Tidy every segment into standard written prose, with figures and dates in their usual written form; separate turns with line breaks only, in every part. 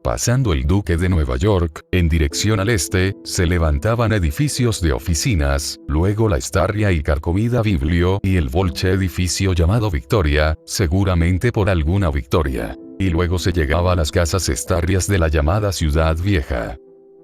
Pasando el Duque de Nueva York, en dirección al este, se levantaban edificios de oficinas, luego la estarria y carcomida Biblio y el Volche edificio llamado Victoria, seguramente por alguna victoria. Y luego se llegaba a las casas estarrias de la llamada Ciudad Vieja.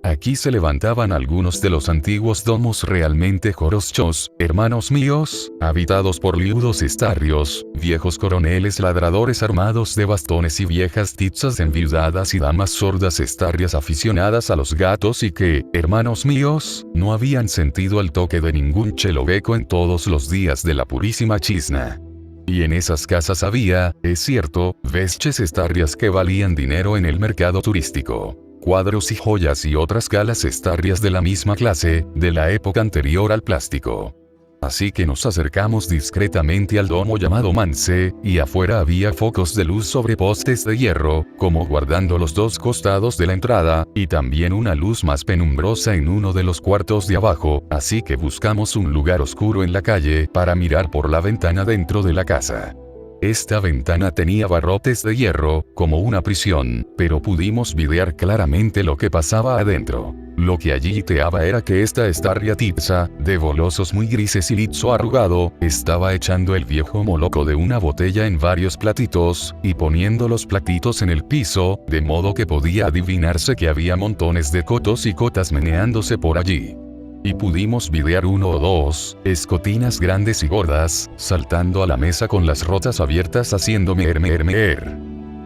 Aquí se levantaban algunos de los antiguos domos realmente joroschos, hermanos míos, habitados por liudos estarrios, viejos coroneles ladradores armados de bastones y viejas tizas enviudadas y damas sordas estarrias aficionadas a los gatos y que, hermanos míos, no habían sentido el toque de ningún cheloveco en todos los días de la purísima chizna. Y en esas casas había, es cierto, vesches estarrias que valían dinero en el mercado turístico. Cuadros y joyas y otras galas estarrias de la misma clase, de la época anterior al plástico. Así que nos acercamos discretamente al domo llamado Manse, y afuera había focos de luz sobre postes de hierro, como guardando los dos costados de la entrada, y también una luz más penumbrosa en uno de los cuartos de abajo, así que buscamos un lugar oscuro en la calle para mirar por la ventana dentro de la casa. Esta ventana tenía barrotes de hierro, como una prisión, pero pudimos videar claramente lo que pasaba adentro. Lo que allí teaba era que esta estarria tiza, de bolosos muy grises y lizo arrugado, estaba echando el viejo moloco de una botella en varios platitos, y poniendo los platitos en el piso, de modo que podía adivinarse que había montones de cotos y cotas meneándose por allí. Y pudimos videar uno o dos, escotinas grandes y gordas, saltando a la mesa con las rotas abiertas haciendo meer.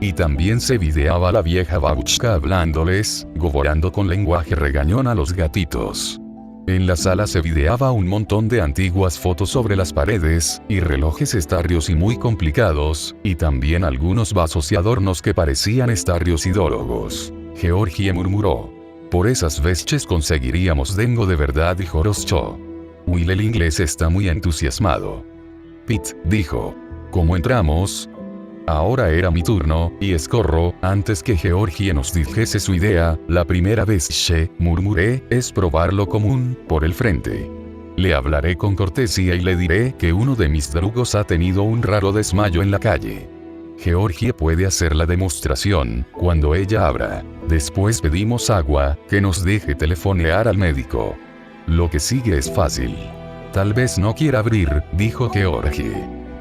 Y también se videaba la vieja babuchka hablándoles, goboreando con lenguaje regañón a los gatitos. En la sala se videaba un montón de antiguas fotos sobre las paredes, y relojes estarrios y muy complicados, y también algunos vasos y adornos que parecían estarrios idólogos. Georgie murmuró. Por esas vesches conseguiríamos dengo de verdad y joroscho. Will el inglés está muy entusiasmado. Pete dijo. ¿Cómo entramos? Ahora era mi turno, y escorro, antes que Georgie nos dijese su idea, la primera vesche, murmuré, es probar lo común, por el frente. Le hablaré con cortesía y le diré que uno de mis drugos ha tenido un raro desmayo en la calle. Georgie puede hacer la demostración, cuando ella abra. Después pedimos agua, que nos deje telefonear al médico. Lo que sigue es fácil. Tal vez no quiera abrir, dijo Georgie.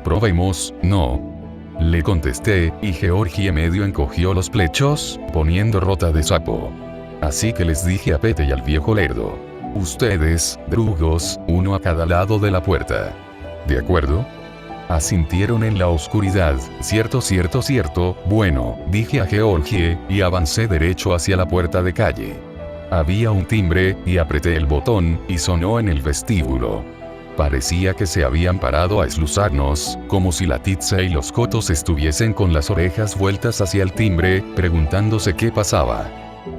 Probemos, no. Le contesté, y Georgie medio encogió los plechos, poniendo rota de sapo. Así que les dije a Pete y al viejo lerdo. Ustedes, drugos, uno a cada lado de la puerta. ¿De acuerdo? Asintieron en la oscuridad. Cierto. Bueno, dije a Georgie, y avancé derecho hacia la puerta de calle. Había un timbre, y apreté el botón, y sonó en el vestíbulo. Parecía que se habían parado a eslusarnos, como si la tiza y los cotos estuviesen con las orejas vueltas hacia el timbre, preguntándose qué pasaba.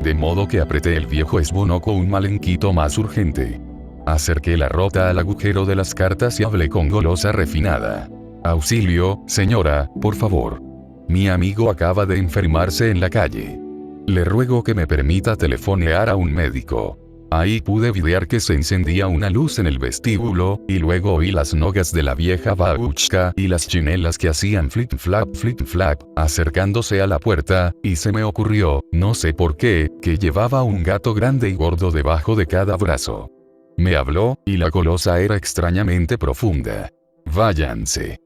De modo que apreté el viejo esbonoco un malenquito más urgente. Acerqué la rota al agujero de las cartas y hablé con golosa refinada. Auxilio, señora, por favor. Mi amigo acaba de enfermarse en la calle. Le ruego que me permita telefonear a un médico. Ahí pude videar que se encendía una luz en el vestíbulo, y luego oí las nogas de la vieja babuchka y las chinelas que hacían flip-flap, acercándose a la puerta, y se me ocurrió, no sé por qué, que llevaba un gato grande y gordo debajo de cada brazo. Me habló, y la golosa era extrañamente profunda. Váyanse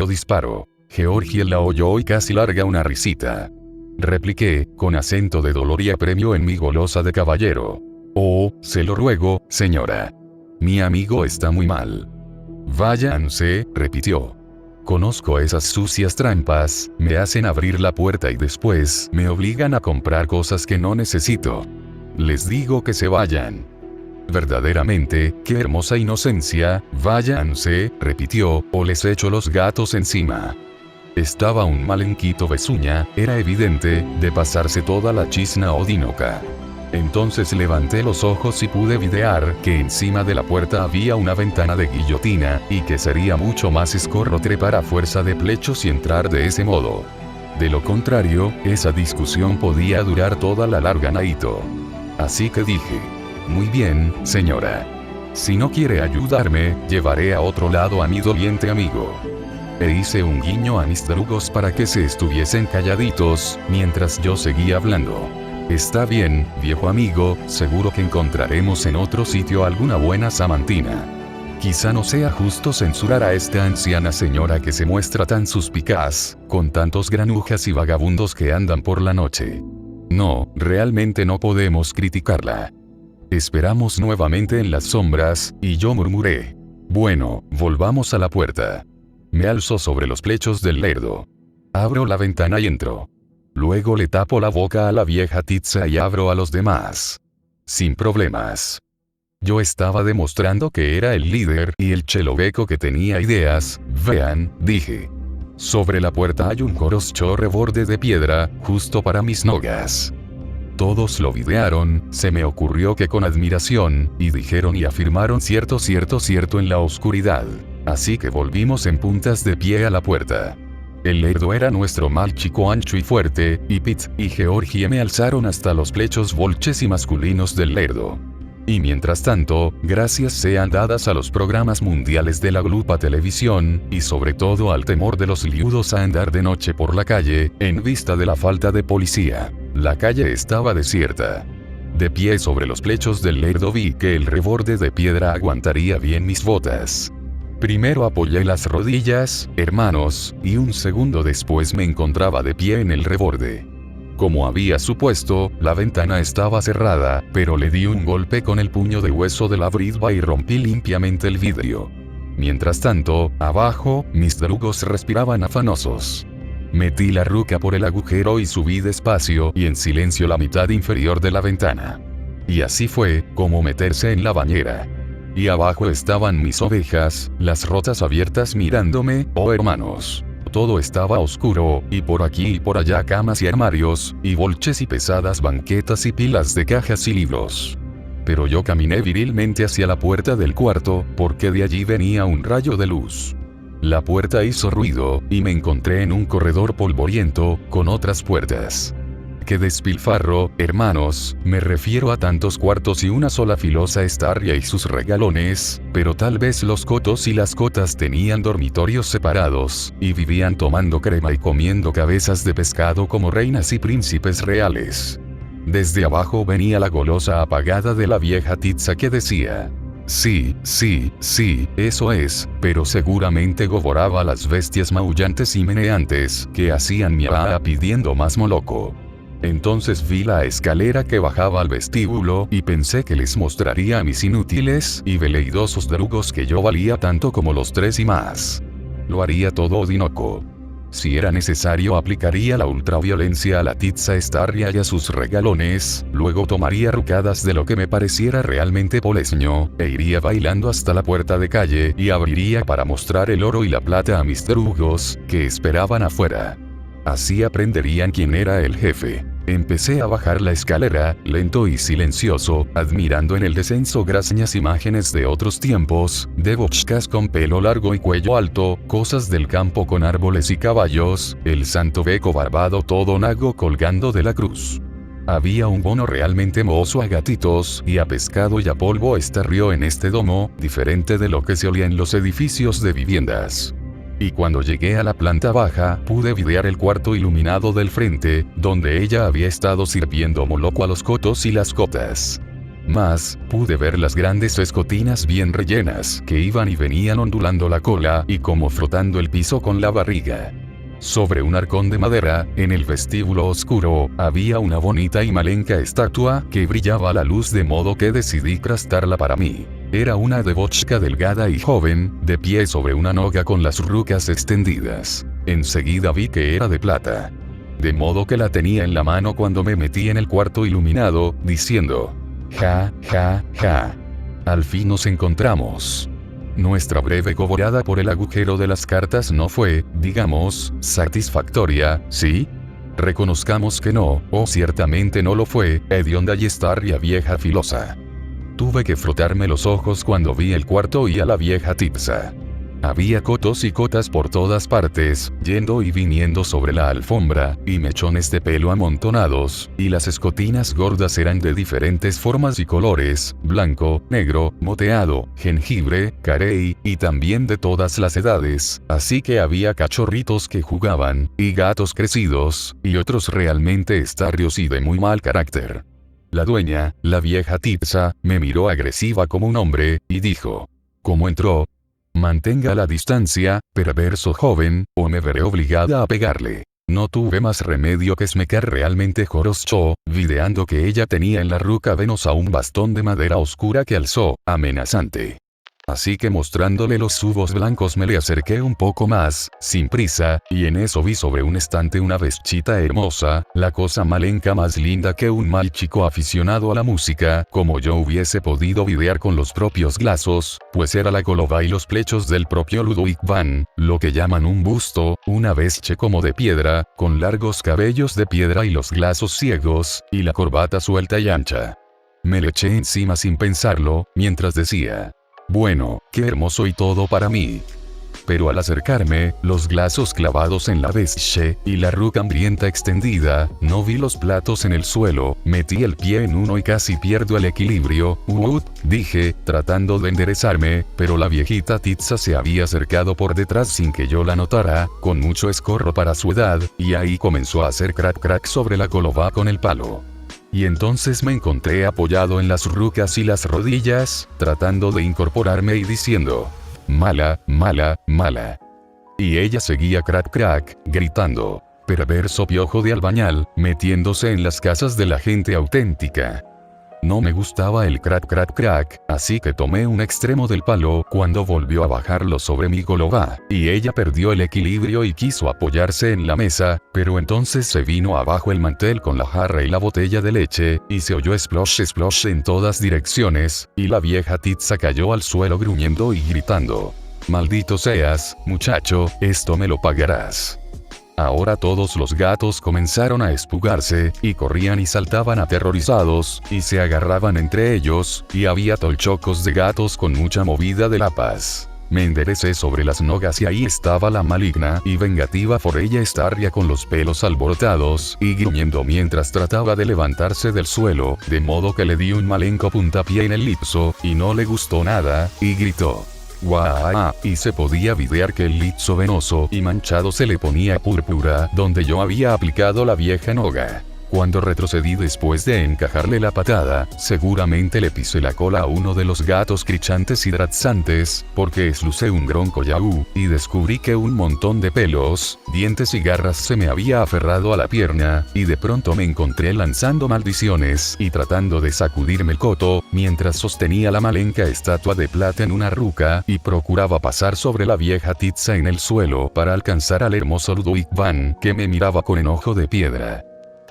o disparo. Georgie la oyó y casi larga una risita. Repliqué, con acento de dolor y apremio en mi golosa de caballero. Oh, se lo ruego, señora. Mi amigo está muy mal. Váyanse, repitió. Conozco esas sucias trampas, me hacen abrir la puerta y después me obligan a comprar cosas que no necesito. Les digo que se vayan. Verdaderamente, qué hermosa inocencia, váyanse, repitió, o les echo los gatos encima. Estaba un malenquito besuña, era evidente, de pasarse toda la chizna odinoca. Entonces levanté los ojos y pude videar que encima de la puerta había una ventana de guillotina, y que sería mucho más escorro trepar a fuerza de plechos y entrar de ese modo. De lo contrario, esa discusión podía durar toda la larga naito. Así que dije. Muy bien, señora. Si no quiere ayudarme, llevaré a otro lado a mi doliente amigo. e hice un guiño a mis drugos para que se estuviesen calladitos, mientras yo seguía hablando. Está bien, viejo amigo, seguro que encontraremos en otro sitio alguna buena samantina. Quizá no sea justo censurar a esta anciana señora que se muestra tan suspicaz, con tantos granujas y vagabundos que andan por la noche. No, realmente no podemos criticarla. Esperamos nuevamente en las sombras, y yo murmuré. Bueno, volvamos a la puerta. Me alzo sobre los plechos del lerdo. Abro la ventana y entro. Luego le tapo la boca a la vieja tiza y abro a los demás. Sin problemas. Yo estaba demostrando que era el líder y el cheloveco que tenía ideas. Vean, dije. Sobre la puerta hay un coroscho reborde de piedra, justo para mis nogas. Todos lo videaron, se me ocurrió que con admiración, y dijeron y afirmaron cierto en la oscuridad. Así que volvimos en puntas de pie a la puerta. El lerdo era nuestro mal chico ancho y fuerte, y Pete y Georgie me alzaron hasta los plechos volches y masculinos del lerdo. Y mientras tanto, gracias sean dadas a los programas mundiales de la Glupa Televisión, y sobre todo al temor de los liudos a andar de noche por la calle, en vista de la falta de policía, la calle estaba desierta. De pie sobre los plechos del lerdo vi que el reborde de piedra aguantaría bien mis botas. Primero apoyé las rodillas, hermanos, y un segundo después me encontraba de pie en el reborde. Como había supuesto, la ventana estaba cerrada, pero le di un golpe con el puño de hueso de la bridva y rompí limpiamente el vidrio. Mientras tanto, abajo, mis drugos respiraban afanosos. Metí la ruca por el agujero y subí despacio y en silencio la mitad inferior de la ventana. Y así fue, como meterse en la bañera. Y abajo estaban mis ovejas, las rotas abiertas mirándome, oh hermanos. Todo estaba oscuro, y por aquí y por allá camas y armarios, y bolches y pesadas banquetas y pilas de cajas y libros. Pero yo caminé virilmente hacia la puerta del cuarto, porque de allí venía un rayo de luz. La puerta hizo ruido, y me encontré en un corredor polvoriento, con otras puertas. ¡Qué despilfarro, hermanos! Me refiero a tantos cuartos y una sola filosa estaria y sus regalones, pero tal vez los cotos y las cotas tenían dormitorios separados, y vivían tomando crema y comiendo cabezas de pescado como reinas y príncipes reales. Desde abajo venía la golosa apagada de la vieja tiza que decía: sí, eso es, pero seguramente goboraba a las bestias maullantes y meneantes, que hacían miaa pidiendo más moloco. Entonces vi la escalera que bajaba al vestíbulo y pensé que les mostraría a mis inútiles y veleidosos drugos que yo valía tanto como los tres y más. Lo haría todo Odinoco. Si era necesario aplicaría la ultraviolencia a la tiza estaria y a sus regalones, luego tomaría rucadas de lo que me pareciera realmente polesño, e iría bailando hasta la puerta de calle y abriría para mostrar el oro y la plata a mis drugos, que esperaban afuera. Así aprenderían quién era el jefe. Empecé a bajar la escalera, lento y silencioso, admirando en el descenso gracias imágenes de otros tiempos, de bochcas con pelo largo y cuello alto, cosas del campo con árboles y caballos, el santo beco barbado todo nago colgando de la cruz. Había un bono realmente mozo a gatitos, y a pescado y a polvo estarrió en este domo, diferente de lo que se olía en los edificios de viviendas. Y cuando llegué a la planta baja, pude videar el cuarto iluminado del frente, donde ella había estado sirviendo moloco a los cotos y las cotas. Más, pude ver las grandes escotinas bien rellenas, que iban y venían ondulando la cola y como frotando el piso con la barriga. Sobre un arcón de madera, en el vestíbulo oscuro, había una bonita y malenca estatua que brillaba a la luz de modo que decidí crastarla para mí. Era una debochka delgada y joven, de pie sobre una noga con las rucas extendidas. Enseguida vi que era de plata. De modo que la tenía en la mano cuando me metí en el cuarto iluminado, diciendo: ja. Al fin nos encontramos. Nuestra breve goborada por el agujero de las cartas no fue, digamos, satisfactoria, ¿sí? Reconozcamos que no, o ciertamente no lo fue, hedionda y estarria vieja filosa. Tuve que frotarme los ojos cuando vi el cuarto y a la vieja tiza. Había cotos y cotas por todas partes, yendo y viniendo sobre la alfombra, y mechones de pelo amontonados, y las escotinas gordas eran de diferentes formas y colores, blanco, negro, moteado, jengibre, carey, y también de todas las edades, así que había cachorritos que jugaban, y gatos crecidos, y otros realmente estarrios y de muy mal carácter. La dueña, la vieja Titsa, me miró agresiva como un hombre, y dijo: ¿Cómo entró? Mantenga la distancia, perverso joven, o me veré obligada a pegarle. No tuve más remedio que esmecar realmente Joroscho, videando que ella tenía en la ruca venosa un bastón de madera oscura que alzó, amenazante. Así que mostrándole los subos blancos me le acerqué un poco más, sin prisa, y en eso vi sobre un estante una vestchita hermosa, la cosa malenca más linda que un mal chico aficionado a la música, como yo hubiese podido videar con los propios glazos, pues era la golova y los plechos del propio Ludwig van, lo que llaman un busto, una vestche como de piedra, con largos cabellos de piedra y los glazos ciegos, y la corbata suelta y ancha. Me le eché encima sin pensarlo, mientras decía: bueno, qué hermoso y todo para mí. Pero al acercarme, los glazos clavados en la vestche, y la ruca hambrienta extendida, no vi los platos en el suelo, metí el pie en uno y casi pierdo el equilibrio, dije, tratando de enderezarme, pero la viejita Titsa se había acercado por detrás sin que yo la notara, con mucho escorro para su edad, y ahí comenzó a hacer crack crack sobre la golova con el palo. Y entonces me encontré apoyado en las rucas y las rodillas, tratando de incorporarme y diciendo: mala, mala, mala. Y ella seguía crack crack, gritando: perverso piojo de albañal, metiéndose en las casas de la gente auténtica. No me gustaba el crack crack crack, así que tomé un extremo del palo cuando volvió a bajarlo sobre mi golova, y ella perdió el equilibrio y quiso apoyarse en la mesa, pero entonces se vino abajo el mantel con la jarra y la botella de leche, y se oyó splosh splosh en todas direcciones, y la vieja Titsa cayó al suelo gruñendo y gritando: maldito seas, muchacho, esto me lo pagarás. Ahora todos los gatos comenzaron a espugarse, y corrían y saltaban aterrorizados, y se agarraban entre ellos, y había tolchocos de gatos con mucha movida de lapas. Me enderecé sobre las nogas y ahí estaba la maligna y vengativa Forella Starria con los pelos alborotados y gruñendo mientras trataba de levantarse del suelo, de modo que le di un malenco puntapié en el lipso, y no le gustó nada, y gritó: ¡guau! Y se podía videar que el lizo venoso y manchado se le ponía púrpura donde yo había aplicado la vieja noga. Cuando retrocedí después de encajarle la patada, seguramente le pisé la cola a uno de los gatos crichantes y drazantes, porque eslucé un gronco yaú, y descubrí que un montón de pelos, dientes y garras se me había aferrado a la pierna, y de pronto me encontré lanzando maldiciones y tratando de sacudirme el coto, mientras sostenía la malenca estatua de plata en una ruca, y procuraba pasar sobre la vieja Titsa en el suelo para alcanzar al hermoso Ludwig van, que me miraba con enojo de piedra.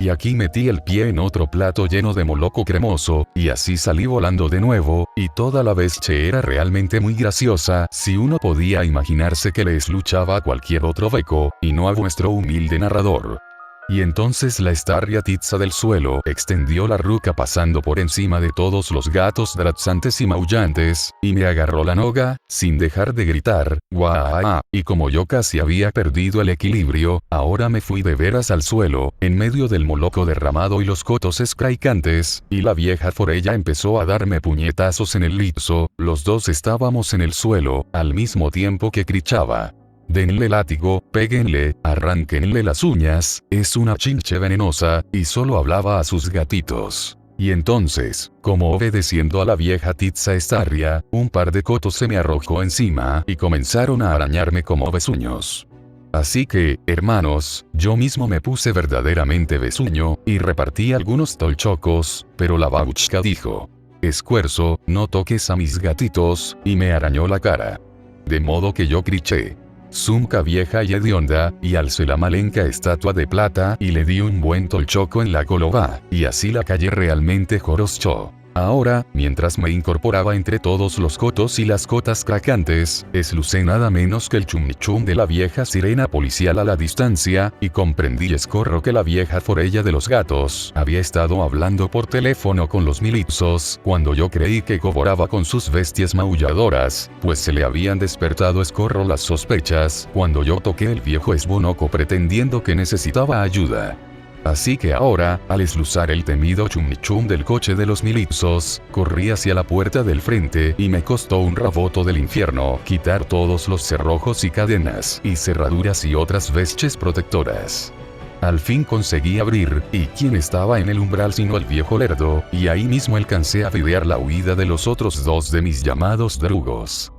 Y aquí metí el pie en otro plato lleno de moloco cremoso, y así salí volando de nuevo, y toda la vestche era realmente muy graciosa, si uno podía imaginarse que les luchaba a cualquier otro beco, y no a vuestro humilde narrador. Y entonces la Starria Titsa del suelo extendió la ruca pasando por encima de todos los gatos drazantes y maullantes, y me agarró la noga, sin dejar de gritar: ¡guau! Y como yo casi había perdido el equilibrio, ahora me fui de veras al suelo, en medio del moloco derramado y los cotos escraicantes, y la vieja Forella empezó a darme puñetazos en el lipso, los dos estábamos en el suelo, al mismo tiempo que crichaba: denle látigo, péguenle, arránquenle las uñas, es una chinche venenosa, y solo hablaba a sus gatitos. Y entonces, como obedeciendo a la vieja Titsa Starria, un par de cotos se me arrojó encima y comenzaron a arañarme como besuños. Así que, hermanos, yo mismo me puse verdaderamente besuño, y repartí algunos tolchocos, pero la babuchka dijo: escuerzo, no toques a mis gatitos, y me arañó la cara. De modo que yo criché: Zumca vieja y hedionda, y alcé la malenca estatua de plata y le di un buen tolchoco en la golova, y así la callé realmente Joroscho. Ahora, mientras me incorporaba entre todos los cotos y las cotas cracantes, eslucé nada menos que el chum de la vieja sirena policial a la distancia, y comprendí escorro que la vieja forella de los gatos había estado hablando por teléfono con los milizos, cuando yo creí que coboraba con sus bestias maulladoras, pues se le habían despertado escorro las sospechas, cuando yo toqué el viejo esbonoco pretendiendo que necesitaba ayuda. Así que ahora, al esluzar el temido chum del coche de los milizos, corrí hacia la puerta del frente y me costó un raboto del infierno quitar todos los cerrojos y cadenas y cerraduras y otras vestes protectoras. Al fin conseguí abrir, y quién estaba en el umbral sino el viejo lerdo, y ahí mismo alcancé a videar la huida de los otros dos de mis llamados drugos.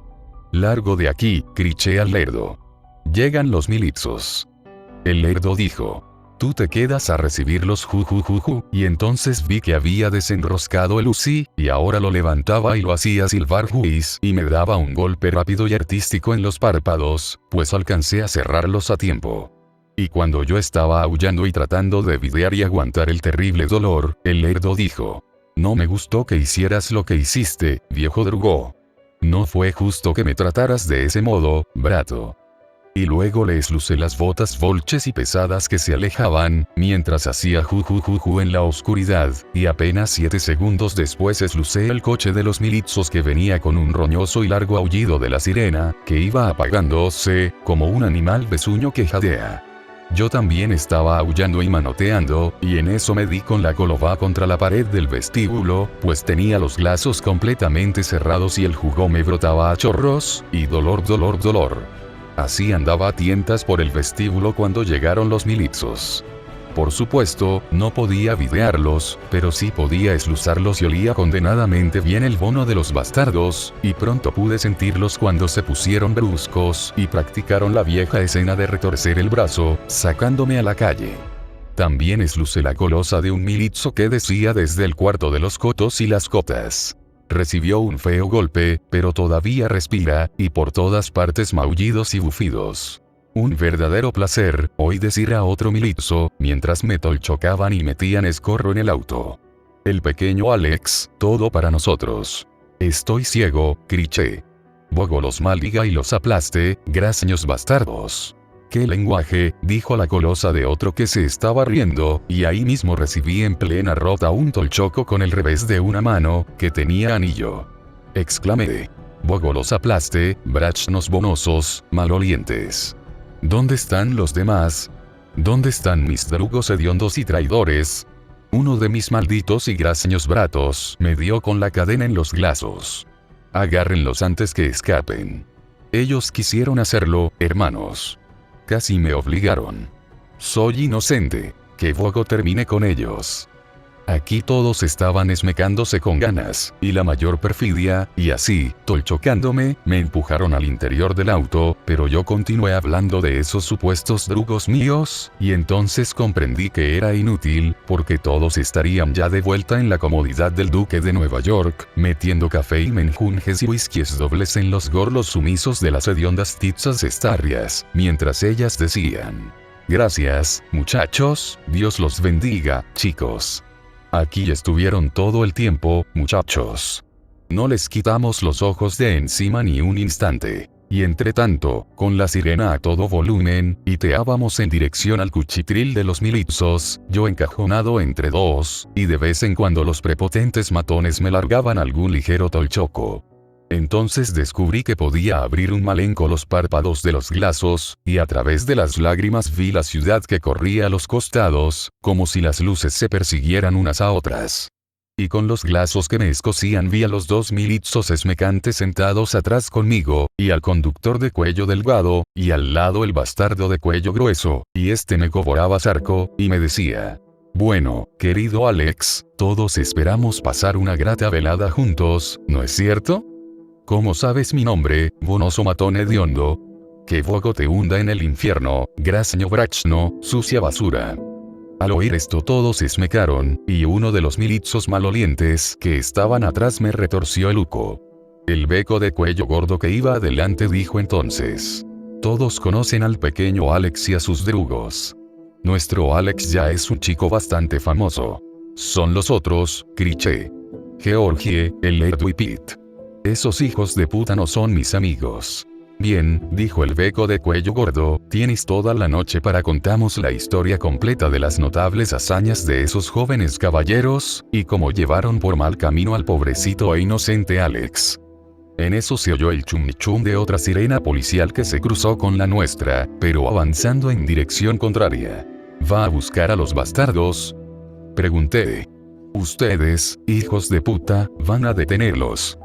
«Largo de aquí», criché al lerdo. «Llegan los milizos». El lerdo dijo: «Tú te quedas a recibirlos jujujuju», y entonces vi que había desenroscado el Uzi, y ahora lo levantaba y lo hacía silbar juiz, y me daba un golpe rápido y artístico en los párpados, pues alcancé a cerrarlos a tiempo. Y cuando yo estaba aullando y tratando de videar y aguantar el terrible dolor, el lerdo dijo: «No me gustó que hicieras lo que hiciste, viejo drugo. No fue justo que me trataras de ese modo, brato». Y luego le eslucé las botas volches y pesadas que se alejaban, mientras hacía jujujuju en la oscuridad, y apenas 7 segundos después eslucé el coche de los milizos que venía con un roñoso y largo aullido de la sirena, que iba apagándose, como un animal besuño que jadea. Yo también estaba aullando y manoteando, y en eso me di con la golova contra la pared del vestíbulo, pues tenía los glazos completamente cerrados y el jugo me brotaba a chorros, y dolor. Así andaba a tientas por el vestíbulo cuando llegaron los milizos. Por supuesto, no podía videarlos, pero sí podía esluzarlos y olía condenadamente bien el bono de los bastardos, y pronto pude sentirlos cuando se pusieron bruscos y practicaron la vieja escena de retorcer el brazo, sacándome a la calle. También eslucé la colosa de un milizo que decía desde el cuarto de los cotos y las cotas: «Recibió un feo golpe, pero todavía respira, y por todas partes maullidos y bufidos». Un verdadero placer, oí decir a otro milizo, mientras me tolchocaban y metían escorro en el auto. «El pequeño Alex, todo para nosotros». «Estoy ciego», criché. «Bogo los maldiga y los aplaste, graciños bastardos». «¡Qué lenguaje!», dijo la colosa de otro que se estaba riendo, y ahí mismo recibí en plena rota un tolchoco con el revés de una mano, que tenía anillo. Exclamé: «Bogo los aplaste, brachnos bonosos, malolientes». «¿Dónde están los demás? ¿Dónde están mis drugos hediondos y traidores?» Uno de mis malditos y graseños bratos me dio con la cadena en los glazos. «Agárrenlos antes que escapen». Ellos quisieron hacerlo, hermanos. Casi me obligaron. Soy inocente. Que luego termine con ellos. Aquí todos estaban esmecándose con ganas, y la mayor perfidia, y así, tolchocándome, me empujaron al interior del auto, pero yo continué hablando de esos supuestos drugos míos, y entonces comprendí que era inútil, porque todos estarían ya de vuelta en la comodidad del Duque de Nueva York, metiendo café y menjunjes y whiskies dobles en los gorlos sumisos de las hediondas tizas estarrias, mientras ellas decían: «Gracias, muchachos, Dios los bendiga, chicos. Aquí estuvieron todo el tiempo, muchachos. No les quitamos los ojos de encima ni un instante». Y entre tanto, con la sirena a todo volumen, iteábamos en dirección al cuchitril de los milizos, yo encajonado entre dos, y de vez en cuando los prepotentes matones me largaban algún ligero tolchoco. Entonces descubrí que podía abrir un malenco los párpados de los glazos, y a través de las lágrimas vi la ciudad que corría a los costados, como si las luces se persiguieran unas a otras. Y con los glazos que me escocían vi a los dos milizos esmecantes sentados atrás conmigo, y al conductor de cuello delgado, y al lado el bastardo de cuello grueso, y este me cobraba zarco, y me decía: «Bueno, querido Alex, todos esperamos pasar una grata velada juntos, ¿no es cierto? ¿Cómo sabes mi nombre, bonoso matón hediondo? Que fuego te hunda en el infierno, graseño brachno, sucia basura». Al oír esto todos esmecaron, y uno de los milizos malolientes que estaban atrás me retorció el uco. El beco de cuello gordo que iba adelante dijo entonces: «Todos conocen al pequeño Alex y a sus drugos. Nuestro Alex ya es un chico bastante famoso. Son los otros», criché. Georgie, el Edu y Pete. Esos hijos de puta no son mis amigos. Bien, dijo el beco de cuello gordo, tienes toda la noche para contamos la historia completa de las notables hazañas de esos jóvenes caballeros, y cómo llevaron por mal camino al pobrecito e inocente Alex. En eso se oyó el chum chum de otra sirena policial que se cruzó con la nuestra, pero avanzando en dirección contraria. ¿Va a buscar a los bastardos?, pregunté. Ustedes, hijos de puta, van a detenerlos.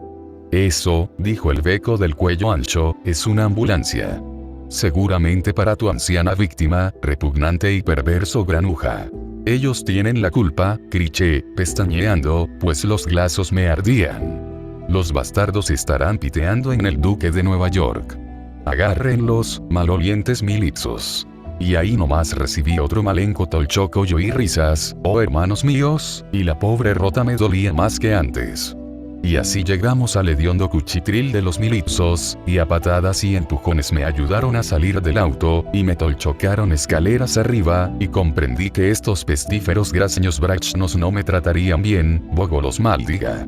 Eso, dijo el beco del cuello ancho, es una ambulancia. Seguramente para tu anciana víctima, repugnante y perverso granuja. Ellos tienen la culpa, criché, pestañeando, pues los glazos me ardían. Los bastardos estarán piteando en el Duque de Nueva York. Agárrenlos, malolientes milizos. Y ahí nomás recibí otro malenco tolchocollo y risas, oh hermanos míos, y la pobre rota me dolía más que antes. Y así llegamos al hediondo cuchitril de los milizos, y a patadas y empujones me ayudaron a salir del auto, y me tolchocaron escaleras arriba, y comprendí que estos pestíferos graseños brachnos no me tratarían bien, bogo los maldiga.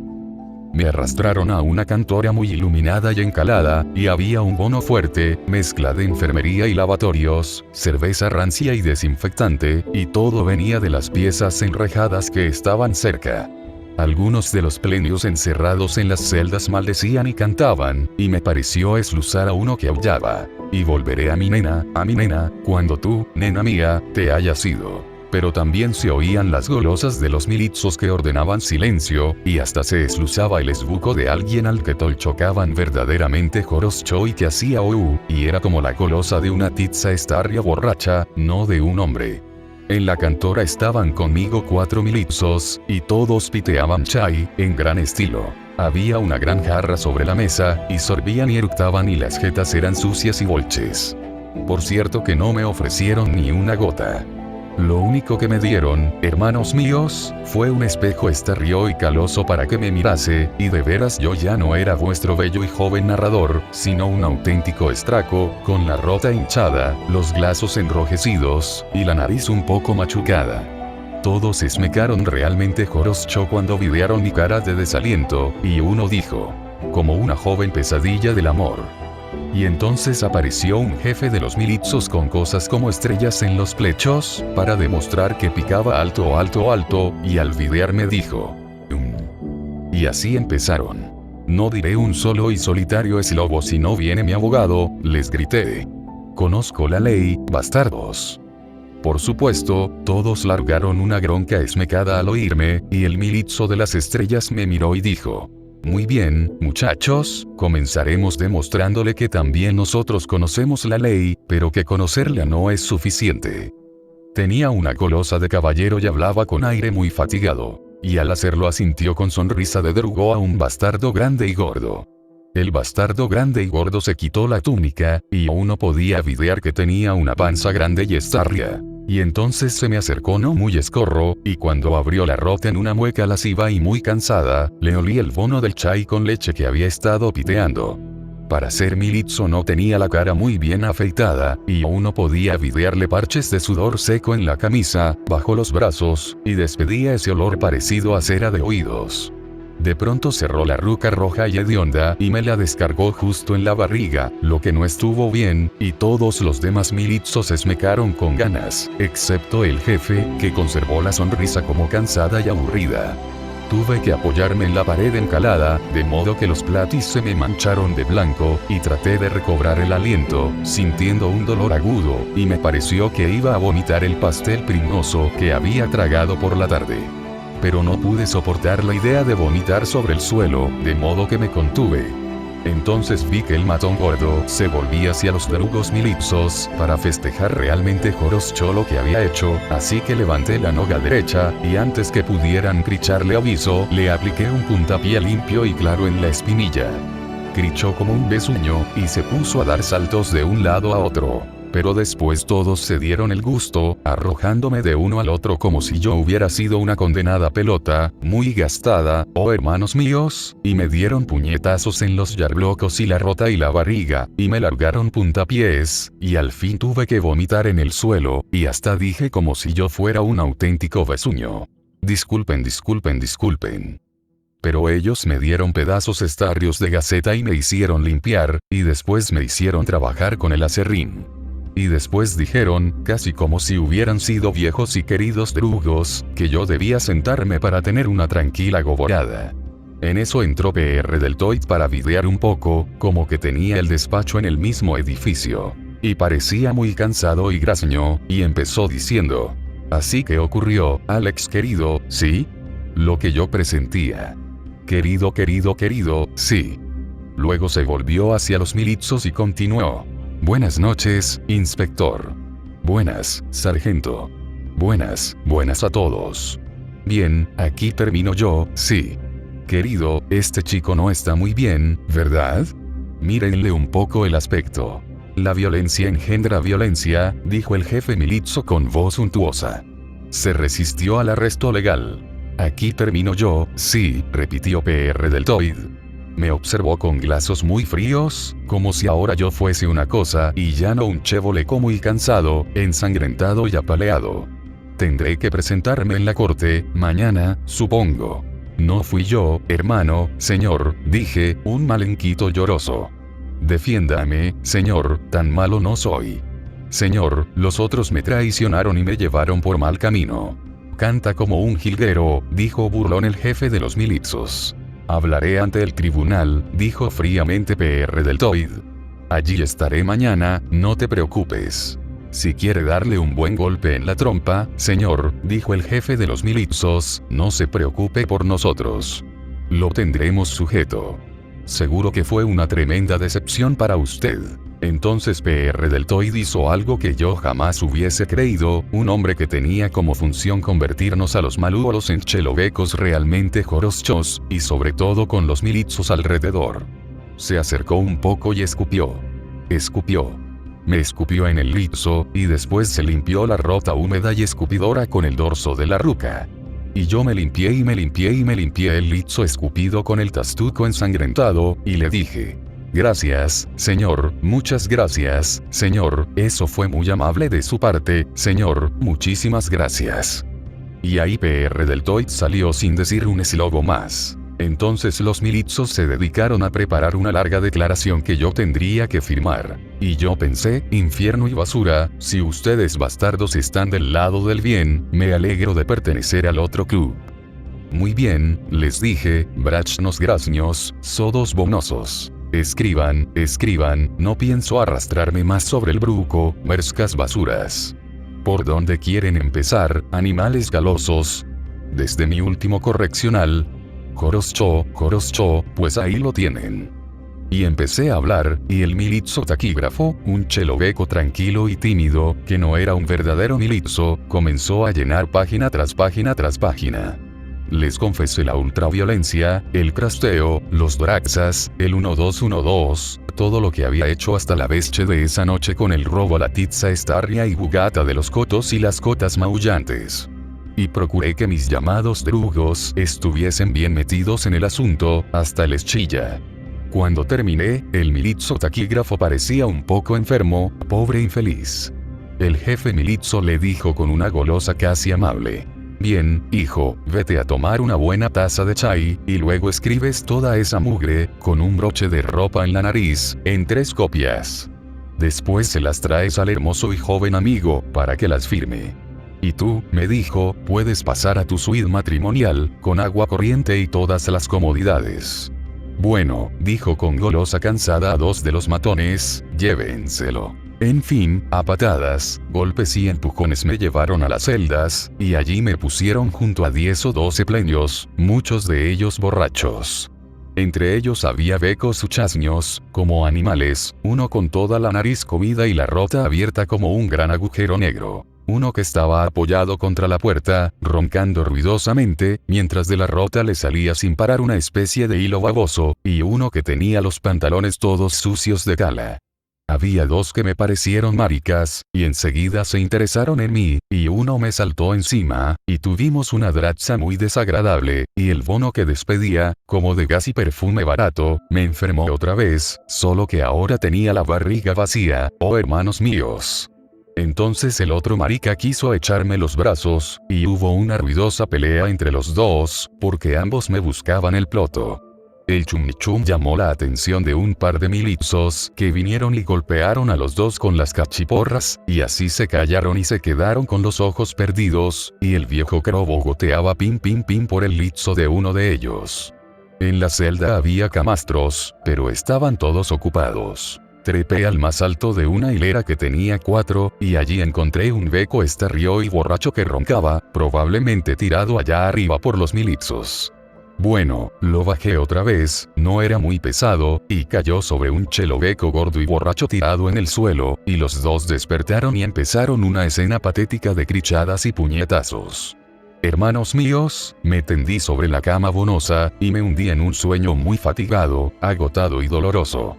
Me arrastraron a una cantora muy iluminada y encalada, y había un bono fuerte, mezcla de enfermería y lavatorios, cerveza rancia y desinfectante, y todo venía de las piezas enrejadas que estaban cerca. Algunos de los plenios encerrados en las celdas maldecían y cantaban, y me pareció eslusar a uno que aullaba. Y volveré a mi nena, cuando tú, nena mía, te hayas ido. Pero también se oían las golosas de los milizos que ordenaban silencio, y hasta se eslusaba el esbuco de alguien al que tolchocaban verdaderamente joroscho y que hacía y era como la golosa de una tizza estarria borracha, no de un hombre. En la cantora estaban conmigo 4 milizos, y todos piteaban chai, en gran estilo. Había una gran jarra sobre la mesa, y sorbían y eructaban y las jetas eran sucias y bolches. Por cierto que no me ofrecieron ni una gota. Lo único que me dieron, hermanos míos, fue un espejo estarrio y caloso para que me mirase, y de veras yo ya no era vuestro bello y joven narrador, sino un auténtico estraco, con la rota hinchada, los glazos enrojecidos, y la nariz un poco machucada. Todos esmecaron realmente joroscho cuando videaron mi cara de desaliento, y uno dijo, como una joven pesadilla del amor. Y entonces apareció un jefe de los milizos con cosas como estrellas en los plechos, para demostrar que picaba alto, y al videarme dijo, Y así empezaron. No diré un solo y solitario eslobo si no viene mi abogado, les grité. Conozco la ley, bastardos. Por supuesto, todos largaron una gronca esmecada al oírme, y el milizo de las estrellas me miró y dijo, muy bien, muchachos, comenzaremos demostrándole que también nosotros conocemos la ley, pero que conocerla no es suficiente. Tenía una golosa de caballero y hablaba con aire muy fatigado, y al hacerlo asintió con sonrisa de drugo a un bastardo grande y gordo. El bastardo grande y gordo se quitó la túnica, y uno podía videar que tenía una panza grande y estarria. Y entonces se me acercó no muy escorro, y cuando abrió la rota en una mueca lasciva y muy cansada, le olí el bono del chai con leche que había estado piteando. Para ser milizo no tenía la cara muy bien afeitada, y uno podía videarle parches de sudor seco en la camisa, bajo los brazos, y despedía ese olor parecido a cera de oídos. De pronto cerró la ruca roja y hedionda y me la descargó justo en la barriga, lo que no estuvo bien, y todos los demás milizos esmecaron con ganas, excepto el jefe, que conservó la sonrisa como cansada y aburrida. Tuve que apoyarme en la pared encalada, de modo que los platis se me mancharon de blanco, y traté de recobrar el aliento, sintiendo un dolor agudo, y me pareció que iba a vomitar el pastel primoso que había tragado por la tarde. Pero no pude soportar la idea de vomitar sobre el suelo, de modo que me contuve. Entonces vi que el matón gordo se volvía hacia los drugos milizos para festejar realmente joroscho lo que había hecho, así que levanté la noga derecha, y antes que pudieran cricharle aviso, le apliqué un puntapié limpio y claro en la espinilla. Crichó como un besuño, y se puso a dar saltos de un lado a otro. Pero después todos se dieron el gusto, arrojándome de uno al otro como si yo hubiera sido una condenada pelota, muy gastada, oh hermanos míos, y me dieron puñetazos en los yarblocos y la rota y la barriga, y me largaron puntapiés, y al fin tuve que vomitar en el suelo, y hasta dije como si yo fuera un auténtico besuño. Disculpen. Pero ellos me dieron pedazos estarrios de gaceta y me hicieron limpiar, y después me hicieron trabajar con el aserrín. Y después dijeron, casi como si hubieran sido viejos y queridos drugos, que yo debía sentarme para tener una tranquila goborada. En eso entró PR Deltoid para videar un poco, como que tenía el despacho en el mismo edificio. Y parecía muy cansado y graseñó, y empezó diciendo: así que ocurrió, Alex querido, ¿sí? Lo que yo presentía. Querido, sí. Luego se volvió hacia los milizos y continuó: buenas noches, inspector. Buenas, sargento. Buenas a todos. Bien, aquí termino yo, sí. Querido, este chico no está muy bien, ¿verdad? Mírenle un poco el aspecto. La violencia engendra violencia, dijo el jefe milizo con voz untuosa. Se resistió al arresto legal. Aquí termino yo, sí, repitió PR Deltoid. Me observó con glazos muy fríos, como si ahora yo fuese una cosa y ya no un chevoleco muy cansado, ensangrentado y apaleado. Tendré que presentarme en la corte, mañana, supongo. No fui yo, hermano, señor, dije, un malenquito lloroso. Defiéndame, señor, tan malo no soy. Señor, los otros me traicionaron y me llevaron por mal camino. Canta como un jilguero, dijo burlón el jefe de los milizos. Hablaré ante el tribunal, dijo fríamente PR Deltoid. Allí estaré mañana, no te preocupes. Si quiere darle un buen golpe en la trompa, señor, dijo el jefe de los milizos, no se preocupe por nosotros. Lo tendremos sujeto. Seguro que fue una tremenda decepción para usted. Entonces PR Deltoid hizo algo que yo jamás hubiese creído, un hombre que tenía como función convertirnos a los malúolos en chelovecos realmente joroschos, y sobre todo con los milizos alrededor. Se acercó un poco y escupió. Me escupió en el lizo, y después se limpió la rota húmeda y escupidora con el dorso de la ruca. Y yo me limpié el lizo escupido con el tastuco ensangrentado, y le dije: gracias, señor, muchas gracias, señor, eso fue muy amable de su parte, señor, muchísimas gracias. Y ahí PR Deltoid salió sin decir un eslobo más. Entonces los milizos se dedicaron a preparar una larga declaración que yo tendría que firmar. Y yo pensé, infierno y basura, si ustedes bastardos están del lado del bien, me alegro de pertenecer al otro club. Muy bien, les dije, brachnos graznios, sodos bonosos. Escriban, no pienso arrastrarme más sobre el bruco, merscas basuras. ¿Por dónde quieren empezar, animales galosos? Desde mi último correccional. Coroscho, pues ahí lo tienen. Y empecé a hablar, y el milizo taquígrafo, un cheloveco tranquilo y tímido, que no era un verdadero milizo, comenzó a llenar página tras página tras página. Les confesé la ultraviolencia, el crasteo, los draxas, el 1212, todo lo que había hecho hasta la vesche de esa noche con el robo a la tizza estarria y bugata de los cotos y las cotas maullantes. Y procuré que mis llamados drugos estuviesen bien metidos en el asunto, hasta el eschilla. Cuando terminé, el milizo taquígrafo parecía un poco enfermo, pobre infeliz. El jefe milizo le dijo con una golosa casi amable: bien, hijo, vete a tomar una buena taza de chai, y luego escribes toda esa mugre, con un broche de ropa en la nariz, en 3 copias. Después se las traes al hermoso y joven amigo, para que las firme. Y tú, me dijo, puedes pasar a tu suite matrimonial, con agua corriente y todas las comodidades. Bueno, dijo con golosa cansada a 2 de los matones, llévenselo. En fin, a patadas, golpes y empujones me llevaron a las celdas, y allí me pusieron junto a 10 o 12 pleños, muchos de ellos borrachos. Entre ellos había becos uchasños, como animales, uno con toda la nariz comida y la rota abierta como un gran agujero negro. Uno que estaba apoyado contra la puerta, roncando ruidosamente, mientras de la rota le salía sin parar una especie de hilo baboso, y uno que tenía los pantalones todos sucios de cala. Había 2 que me parecieron maricas, y enseguida se interesaron en mí, y uno me saltó encima, y tuvimos una dracha muy desagradable, y el bono que despedía, como de gas y perfume barato, me enfermó otra vez, solo que ahora tenía la barriga vacía, oh hermanos míos. Entonces el otro marica quiso echarme los brazos, y hubo una ruidosa pelea entre los dos, porque ambos me buscaban el ploto. El chum llamó la atención de un par de milizos que vinieron y golpearon a los dos con las cachiporras, y así se callaron y se quedaron con los ojos perdidos, y el viejo crobo goteaba pim pim pim por el lizo de uno de ellos. En la celda había camastros, pero estaban todos ocupados. Trepé al más alto de una hilera que tenía 4, y allí encontré un beco estarrío y borracho que roncaba, probablemente tirado allá arriba por los milizos. Bueno, lo bajé otra vez, no era muy pesado, y cayó sobre un chelobeco gordo y borracho tirado en el suelo, y los dos despertaron y empezaron una escena patética de crichadas y puñetazos. Hermanos míos, me tendí sobre la cama bonosa, y me hundí en un sueño muy fatigado, agotado y doloroso.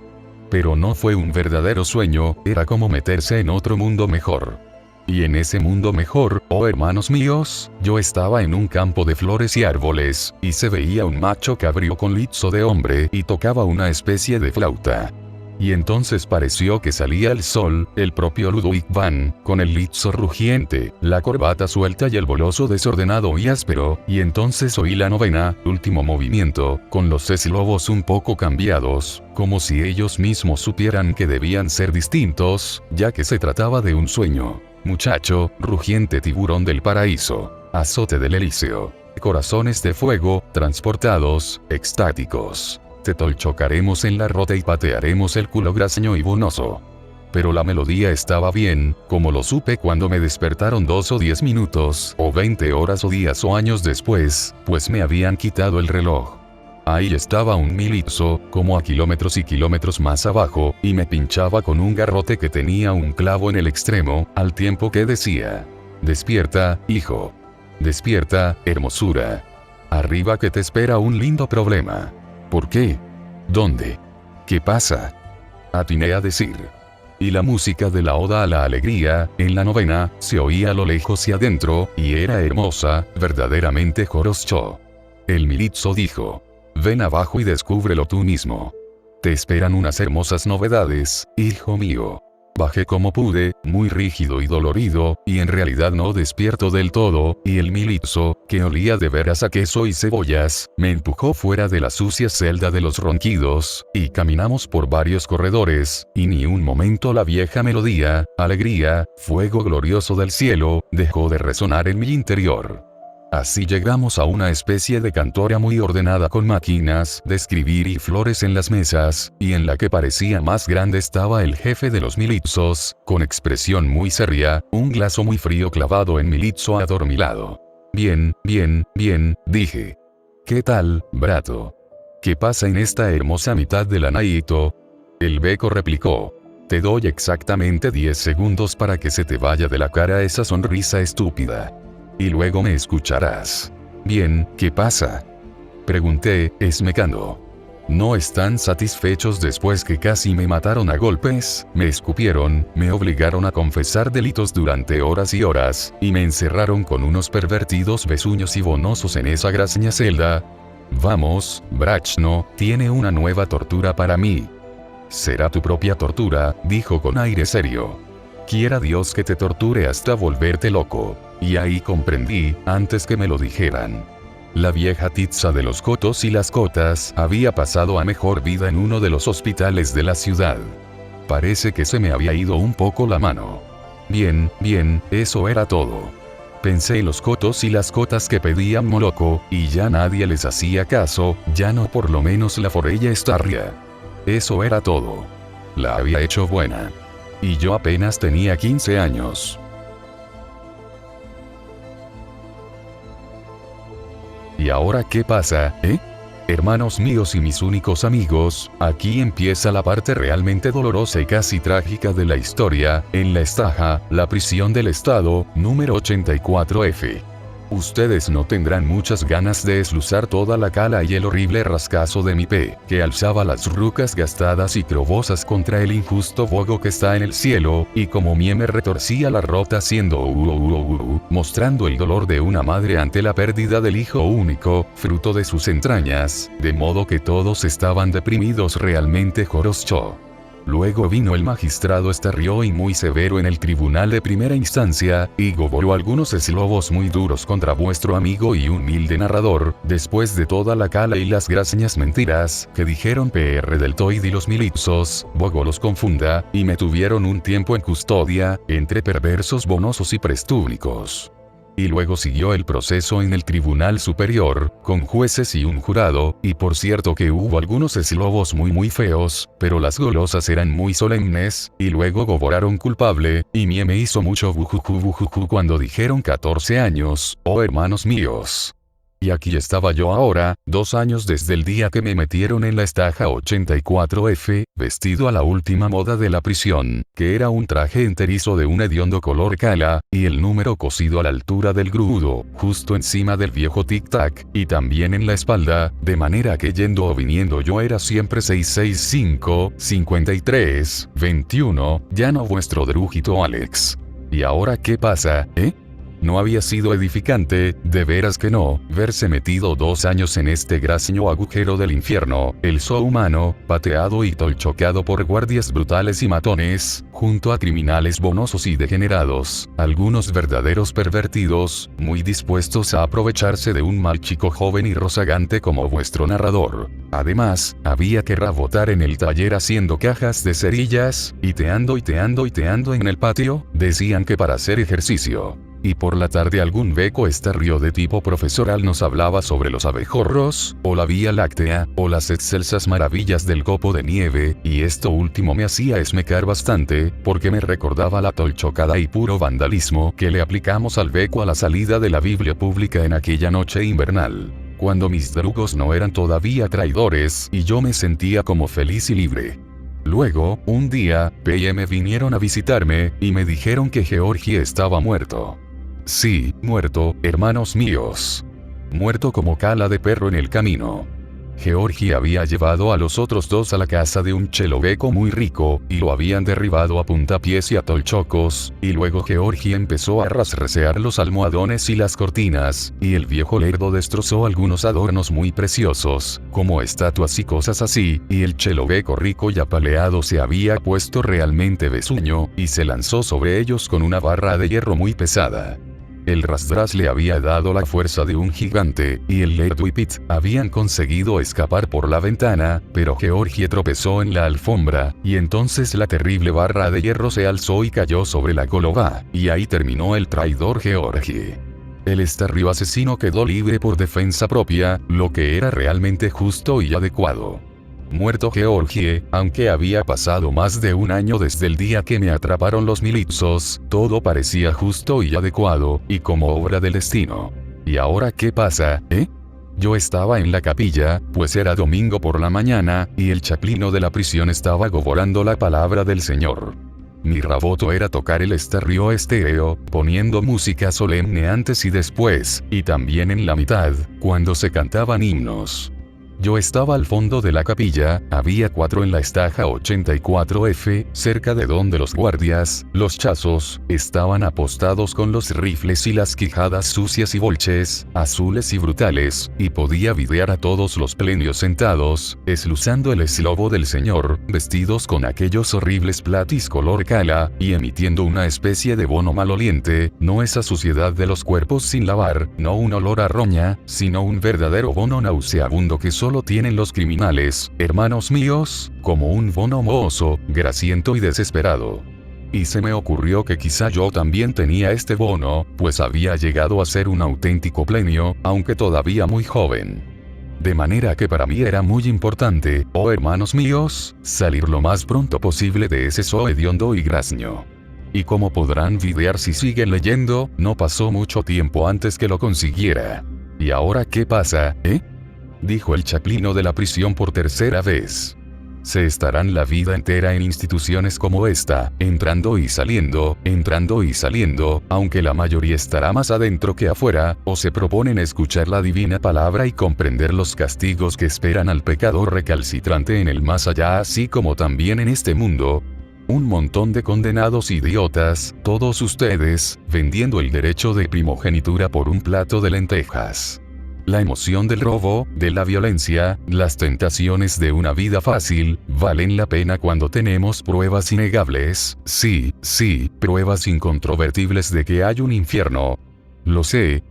Pero no fue un verdadero sueño, era como meterse en otro mundo mejor. Y en ese mundo mejor, oh hermanos míos, yo estaba en un campo de flores y árboles, y se veía un macho cabrío con lizo de hombre y tocaba una especie de flauta. Y entonces pareció que salía el sol, el propio Ludwig van, con el lizo rugiente, la corbata suelta y el boloso desordenado y áspero, y entonces oí la novena, último movimiento, con los eslobos un poco cambiados, como si ellos mismos supieran que debían ser distintos, ya que se trataba de un sueño. Muchacho, rugiente tiburón del paraíso, azote del Elíseo, corazones de fuego, transportados, extáticos. Te tolchocaremos en la rota y patearemos el culo graseño y bonoso. Pero la melodía estaba bien, como lo supe cuando me despertaron 2 o 10 minutos, o 20 horas o días o años después, pues me habían quitado el reloj. Ahí estaba un milizo, como a kilómetros y kilómetros más abajo, y me pinchaba con un garrote que tenía un clavo en el extremo, al tiempo que decía: despierta, hijo. Despierta, hermosura. Arriba que te espera un lindo problema. ¿Por qué? ¿Dónde? ¿Qué pasa? Atiné a decir. Y la música de la oda a la alegría, en la novena, se oía a lo lejos y adentro, y era hermosa, verdaderamente Joroscho. El milizo dijo: ven abajo y descúbrelo tú mismo. Te esperan unas hermosas novedades, hijo mío. Bajé como pude, muy rígido y dolorido, y en realidad no despierto del todo, y el milizo, que olía de veras a queso y cebollas, me empujó fuera de la sucia celda de los ronquidos, y caminamos por varios corredores, y ni un momento la vieja melodía, alegría, fuego glorioso del cielo, dejó de resonar en mi interior. Así llegamos a una especie de cantora muy ordenada con máquinas de escribir y flores en las mesas, y en la que parecía más grande estaba el jefe de los milizos, con expresión muy seria, un glaso muy frío clavado en mi lizo adormilado. Bien, bien, bien, dije. ¿Qué tal, brato? ¿Qué pasa en esta hermosa mitad de la naito? El beco replicó: te doy exactamente 10 segundos para que se te vaya de la cara esa sonrisa estúpida. Y luego me escucharás. Bien, ¿qué pasa? Pregunté, esmecando. ¿No están satisfechos después que casi me mataron a golpes? Me escupieron, me obligaron a confesar delitos durante horas y horas, y me encerraron con unos pervertidos besuños y bonosos en esa graseña celda. Vamos, Brachno, tiene una nueva tortura para mí. Será tu propia tortura, dijo con aire serio. Quiera Dios que te torture hasta volverte loco. Y ahí comprendí, antes que me lo dijeran. La vieja tiza de los cotos y las cotas había pasado a mejor vida en uno de los hospitales de la ciudad. Parece que se me había ido un poco la mano. Bien, bien, eso era todo. Pensé en los cotos y las cotas que pedían moloco, y ya nadie les hacía caso, ya no por lo menos la forella Estarria. Eso era todo. La había hecho buena. Y yo apenas tenía 15 años. ¿Y ahora qué pasa, Hermanos míos y mis únicos amigos, aquí empieza la parte realmente dolorosa y casi trágica de la historia, en la estaja, la prisión del Estado, número 84F. Ustedes no tendrán muchas ganas de desluzar toda la cala y el horrible rascazo de mi pe, que alzaba las rucas gastadas y crovosas contra el injusto bogo que está en el cielo, y como mie me retorcía la rota haciendo mostrando el dolor de una madre ante la pérdida del hijo único, fruto de sus entrañas, de modo que todos estaban deprimidos realmente Joroscho. Luego vino el magistrado Starrió y muy severo en el tribunal de primera instancia, y goboló algunos eslobos muy duros contra vuestro amigo y humilde narrador, después de toda la cala y las graseñas mentiras que dijeron PR Deltoid y los milipsos, Bogo los confunda, y me tuvieron un tiempo en custodia, entre perversos bonosos y prestúbnicos. Y luego siguió el proceso en el Tribunal Superior, con jueces y un jurado, y por cierto que hubo algunos eslobos muy feos, pero las golosas eran muy solemnes, y luego goboraron culpable, y me hizo mucho bujuju cuando dijeron 14 años, oh hermanos míos. Y aquí estaba yo ahora, 2 años desde el día que me metieron en la estaja 84F, vestido a la última moda de la prisión, que era un traje enterizo de un hediondo color cala, y el número cosido a la altura del grudo, justo encima del viejo tic-tac, y también en la espalda, de manera que yendo o viniendo yo era siempre 665, 53, 21, ya no vuestro drúgito Alex. ¿Y ahora qué pasa, No había sido edificante, de veras que no, verse metido 2 años en este graseño agujero del infierno, el zoo humano, pateado y tolchoqueado por guardias brutales y matones, junto a criminales bonosos y degenerados, algunos verdaderos pervertidos, muy dispuestos a aprovecharse de un mal chico joven y rozagante como vuestro narrador. Además, había que rabotar en el taller haciendo cajas de cerillas, y teando en el patio, decían que para hacer ejercicio. Y por la tarde algún beco Starrió de tipo profesoral nos hablaba sobre los abejorros, o la Vía Láctea, o las excelsas maravillas del copo de nieve, y esto último me hacía esmecar bastante, porque me recordaba la tolchocada y puro vandalismo que le aplicamos al beco a la salida de la Biblia pública en aquella noche invernal, cuando mis drugos no eran todavía traidores y yo me sentía como feliz y libre. Luego, un día, PM vinieron a visitarme, y me dijeron que Georgie estaba muerto. Sí, muerto, hermanos míos. Muerto como cala de perro en el camino. Georgie había llevado a los otros 2 a la casa de un cheloveco muy rico, y lo habían derribado a puntapiés y a tolchocos, y luego Georgie empezó a rasresear los almohadones y las cortinas, y el viejo lerdo destrozó algunos adornos muy preciosos, como estatuas y cosas así, y el cheloveco rico y apaleado se había puesto realmente besuño, y se lanzó sobre ellos con una barra de hierro muy pesada. El rasdras le había dado la fuerza de un gigante, y el lerdo y Pete habían conseguido escapar por la ventana, pero Georgie tropezó en la alfombra, y entonces la terrible barra de hierro se alzó y cayó sobre la golova, y ahí terminó el traidor Georgie. El Starrió asesino quedó libre por defensa propia, lo que era realmente justo y adecuado. Muerto Georgie, aunque había pasado más de 1 año desde el día que me atraparon los milipsos, todo parecía justo y adecuado, y como obra del destino. ¿Y ahora qué pasa, Yo estaba en la capilla, pues era domingo por la mañana, y el chaplino de la prisión estaba goborando la palabra del Señor. Mi raboto era tocar el Starrió estéreo, poniendo música solemne antes y después, y también en la mitad, cuando se cantaban himnos. Yo estaba al fondo de la capilla, había 4 en la estaja 84F, cerca de donde los guardias, los chazos, estaban apostados con los rifles y las quijadas sucias y bolches, azules y brutales, y podía videar a todos los plenios sentados, esluzando el eslobo del Señor, vestidos con aquellos horribles platis color cala, y emitiendo una especie de bono maloliente, no esa suciedad de los cuerpos sin lavar, no un olor a roña, sino un verdadero bono nauseabundo que solo tienen los criminales, hermanos míos, como un bono mohoso, grasiento y desesperado. Y se me ocurrió que quizá yo también tenía este bono, pues había llegado a ser un auténtico plenio, aunque todavía muy joven. De manera que para mí era muy importante, oh hermanos míos, salir lo más pronto posible de ese zoo hediondo y grasño. Y como podrán videar si siguen leyendo, no pasó mucho tiempo antes que lo consiguiera. ¿Y ahora qué pasa, dijo el chaplino de la prisión por tercera vez. Se estarán la vida entera en instituciones como esta, entrando y saliendo, aunque la mayoría estará más adentro que afuera, o se proponen escuchar la divina palabra y comprender los castigos que esperan al pecador recalcitrante en el más allá, así como también en este mundo. Un montón de condenados idiotas, todos ustedes, vendiendo el derecho de primogenitura por un plato de lentejas. La emoción del robo, de la violencia, las tentaciones de una vida fácil, valen la pena cuando tenemos pruebas innegables, sí, pruebas incontrovertibles de que hay un infierno. Lo sé,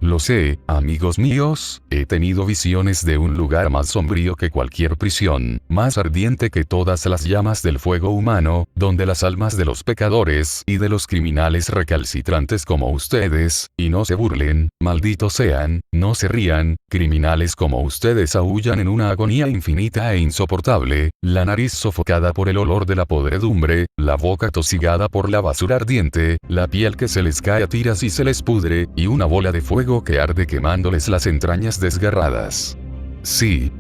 amigos míos, he tenido visiones de un lugar más sombrío que cualquier prisión, más ardiente que todas las llamas del fuego humano, donde las almas de los pecadores y de los criminales recalcitrantes como ustedes, y no se burlen, malditos sean, no se rían, criminales como ustedes aúllan en una agonía infinita e insoportable, la nariz sofocada por el olor de la podredumbre, la boca tosigada por la basura ardiente, la piel que se les cae a tiras y se les pudre, y una bola de fuego que arde quemándoles las entrañas desgarradas. Sí,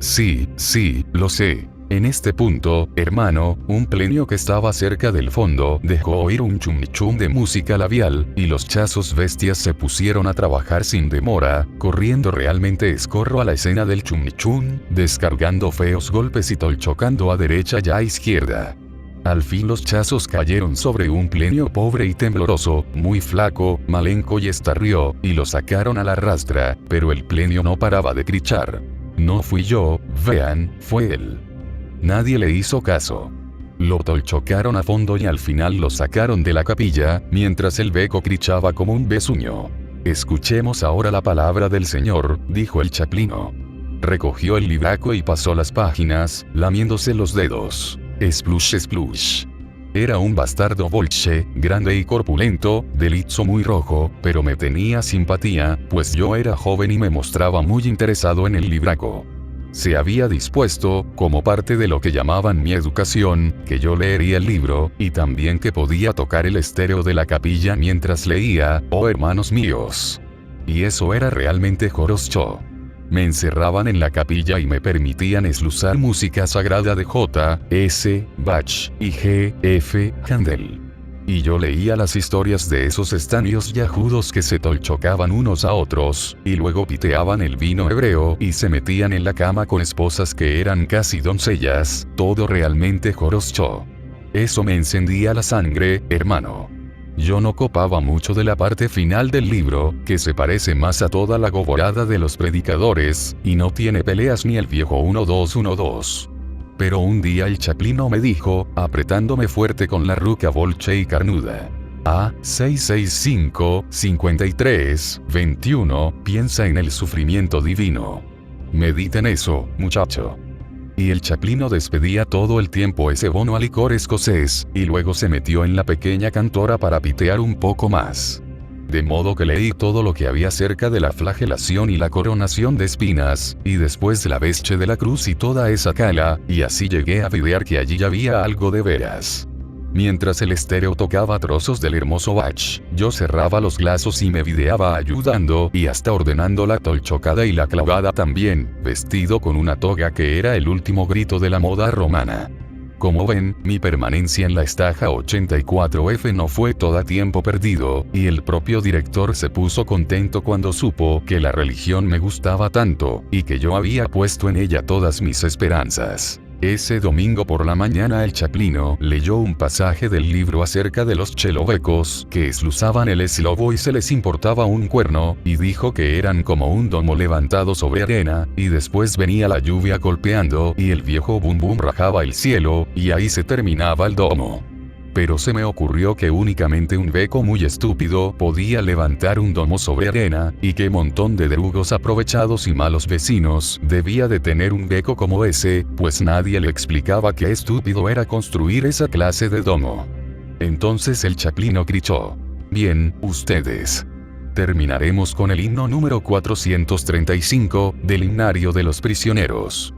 lo sé. En este punto, hermano, un plenio que estaba cerca del fondo dejó oír un chum chum de música labial, y los chazos bestias se pusieron a trabajar sin demora, corriendo realmente escorro a la escena del chum chum, descargando feos golpes y tolchocando a derecha y a izquierda. Al fin los chazos cayeron sobre un plenio pobre y tembloroso, muy flaco, malenco y estarrió, y lo sacaron a la rastra, pero el plenio no paraba de crichar. No fui yo, vean, fue él. Nadie le hizo caso. Lo tolchocaron a fondo y al final lo sacaron de la capilla, mientras el beco crichaba como un besuño. Escuchemos ahora la palabra del Señor, dijo el chaplino. Recogió el libraco y pasó las páginas, lamiéndose los dedos. Splush splush. Era un bastardo bolche, grande y corpulento, de lizo muy rojo, pero me tenía simpatía, pues yo era joven y me mostraba muy interesado en el libraco. Se había dispuesto, como parte de lo que llamaban mi educación, que yo leería el libro, y también que podía tocar el estéreo de la capilla mientras leía, oh hermanos míos. Y eso era realmente Joroscho. Me encerraban en la capilla y me permitían esluzar música sagrada de J, S, Bach, y G, F, Handel. Y yo leía las historias de esos estanios yajudos que se tolchocaban unos a otros, y luego piteaban el vino hebreo y se metían en la cama con esposas que eran casi doncellas, todo realmente Joroscho. Eso me encendía la sangre, hermano. Yo no copaba mucho de la parte final del libro, que se parece más a toda la goborada de los predicadores, y no tiene peleas ni el viejo 1-2-1-2. Pero un día el chaplino me dijo, apretándome fuerte con la ruca bolche y carnuda. A 665-53-21, piensa en el sufrimiento divino. Medita en eso, muchacho. Y el chaplino despedía todo el tiempo ese bono a licor escocés, y luego se metió en la pequeña cantora para pitear un poco más. De modo que leí todo lo que había acerca de la flagelación y la coronación de espinas, y después de la vesche de la cruz y toda esa cala, y así llegué a videar que allí había algo de veras. Mientras el estéreo tocaba trozos del hermoso Bach, yo cerraba los glazos y me videaba ayudando y hasta ordenando la tolchocada y la clavada también, vestido con una toga que era el último grito de la moda romana. Como ven, mi permanencia en la estaja 84F no fue todo tiempo perdido, y el propio director se puso contento cuando supo que la religión me gustaba tanto, y que yo había puesto en ella todas mis esperanzas. Ese domingo por la mañana el chaplino leyó un pasaje del libro acerca de los chelovecos que esluzaban el eslobo y se les importaba un cuerno, y dijo que eran como un domo levantado sobre arena, y después venía la lluvia golpeando y el viejo bum bum rajaba el cielo, y ahí se terminaba el domo. Pero se me ocurrió que únicamente un beco muy estúpido podía levantar un domo sobre arena, y que montón de drugos aprovechados y malos vecinos debía de tener un beco como ese, pues nadie le explicaba qué estúpido era construir esa clase de domo. Entonces el chaplino gritó: bien, ustedes. Terminaremos con el himno número 435, del himnario de los prisioneros.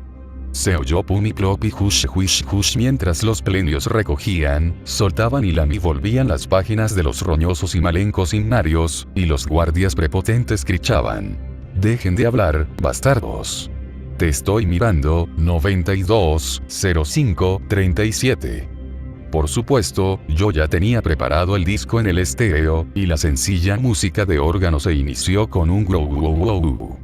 Se oyó pum y plop y hush hush hush mientras los plenios recogían, soltaban y volvían las páginas de los roñosos y malencos himnarios, y los guardias prepotentes crichaban: dejen de hablar, bastardos. Te estoy mirando, 92-05-37. Por supuesto, yo ya tenía preparado el disco en el estéreo, y la sencilla música de órgano se inició con un grow wow wow.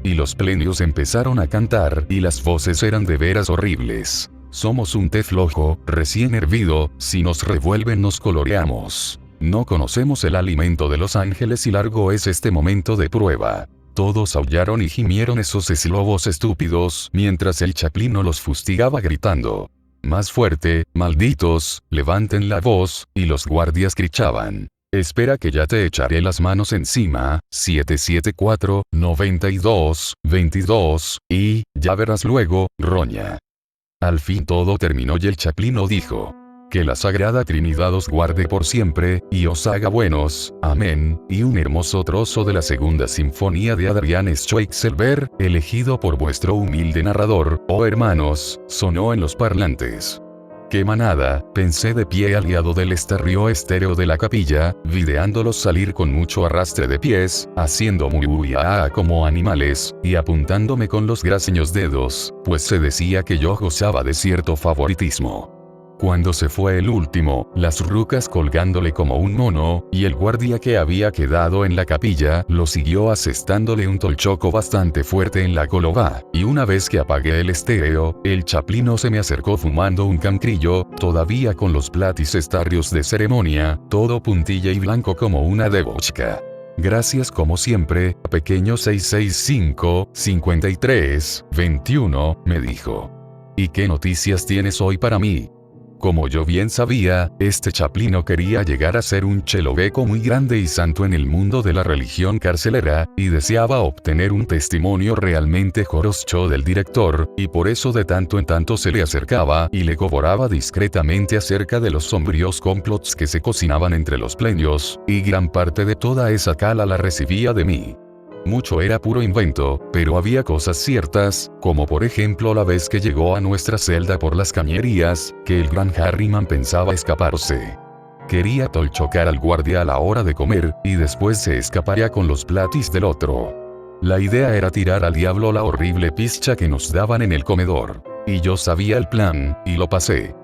Y los plenios empezaron a cantar, y las voces eran de veras horribles. Somos un té flojo, recién hervido, si nos revuelven nos coloreamos. No conocemos el alimento de los ángeles y largo es este momento de prueba. Todos aullaron y gimieron esos eslobos estúpidos mientras el chaplino los fustigaba gritando: «Más fuerte, malditos, levanten la voz», y los guardias gritaban: «Espera que ya te echaré las manos encima, 774-92-22, y, ya verás luego, roña». Al fin todo terminó y el chaplino dijo: «Que la Sagrada Trinidad os guarde por siempre, y os haga buenos, amén», y un hermoso trozo de la segunda sinfonía de Adrián Schweitzer, elegido por vuestro humilde narrador, oh hermanos, sonó en los parlantes. «¡Qué manada!», pensé de pie al lado del estéreo de la capilla, videándolos salir con mucho arrastre de pies, haciendo muy como animales, y apuntándome con los graseños dedos, pues se decía que yo gozaba de cierto favoritismo. Cuando se fue el último, las rucas colgándole como un mono, y el guardia que había quedado en la capilla lo siguió asestándole un tolchoco bastante fuerte en la coloba, y una vez que apagué el estéreo, el chaplino se me acercó fumando un cancrillo, todavía con los platis estarrios de ceremonia, todo puntilla y blanco como una debochka. «Gracias como siempre, pequeño 665-53-21, me dijo. «¿Y qué noticias tienes hoy para mí?». Como yo bien sabía, este chaplino quería llegar a ser un cheloveco muy grande y santo en el mundo de la religión carcelera, y deseaba obtener un testimonio realmente joroscho del director, y por eso de tanto en tanto se le acercaba y le cobraba discretamente acerca de los sombríos complots que se cocinaban entre los pleños, y gran parte de toda esa cala la recibía de mí. Mucho era puro invento, pero había cosas ciertas, como por ejemplo la vez que llegó a nuestra celda por las cañerías, que el gran Harriman pensaba escaparse. Quería tolchocar al guardia a la hora de comer, y después se escaparía con los platis del otro. La idea era tirar al diablo la horrible pizca que nos daban en el comedor. Y yo sabía el plan, y lo pasé.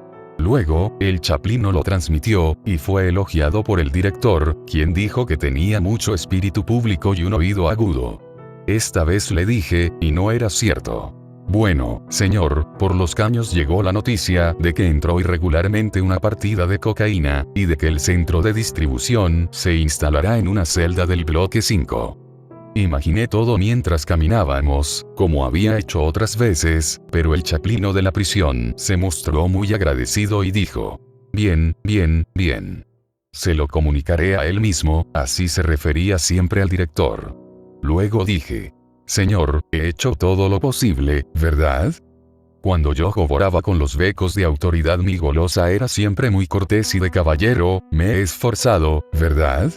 Luego, el chaplino lo transmitió, y fue elogiado por el director, quien dijo que tenía mucho espíritu público y un oído agudo. Esta vez le dije, y no era cierto. «Bueno, señor, por los caños llegó la noticia de que entró irregularmente una partida de cocaína, y de que el centro de distribución se instalará en una celda del bloque 5. Imaginé todo mientras caminábamos, como había hecho otras veces, pero el chaplino de la prisión se mostró muy agradecido y dijo: «Bien, bien, bien. Se lo comunicaré a él mismo», así se refería siempre al director. Luego dije: «Señor, he hecho todo lo posible, ¿verdad?». Cuando yo cobraba con los becos de autoridad mi golosa era siempre muy cortés y de caballero, me he esforzado, ¿verdad?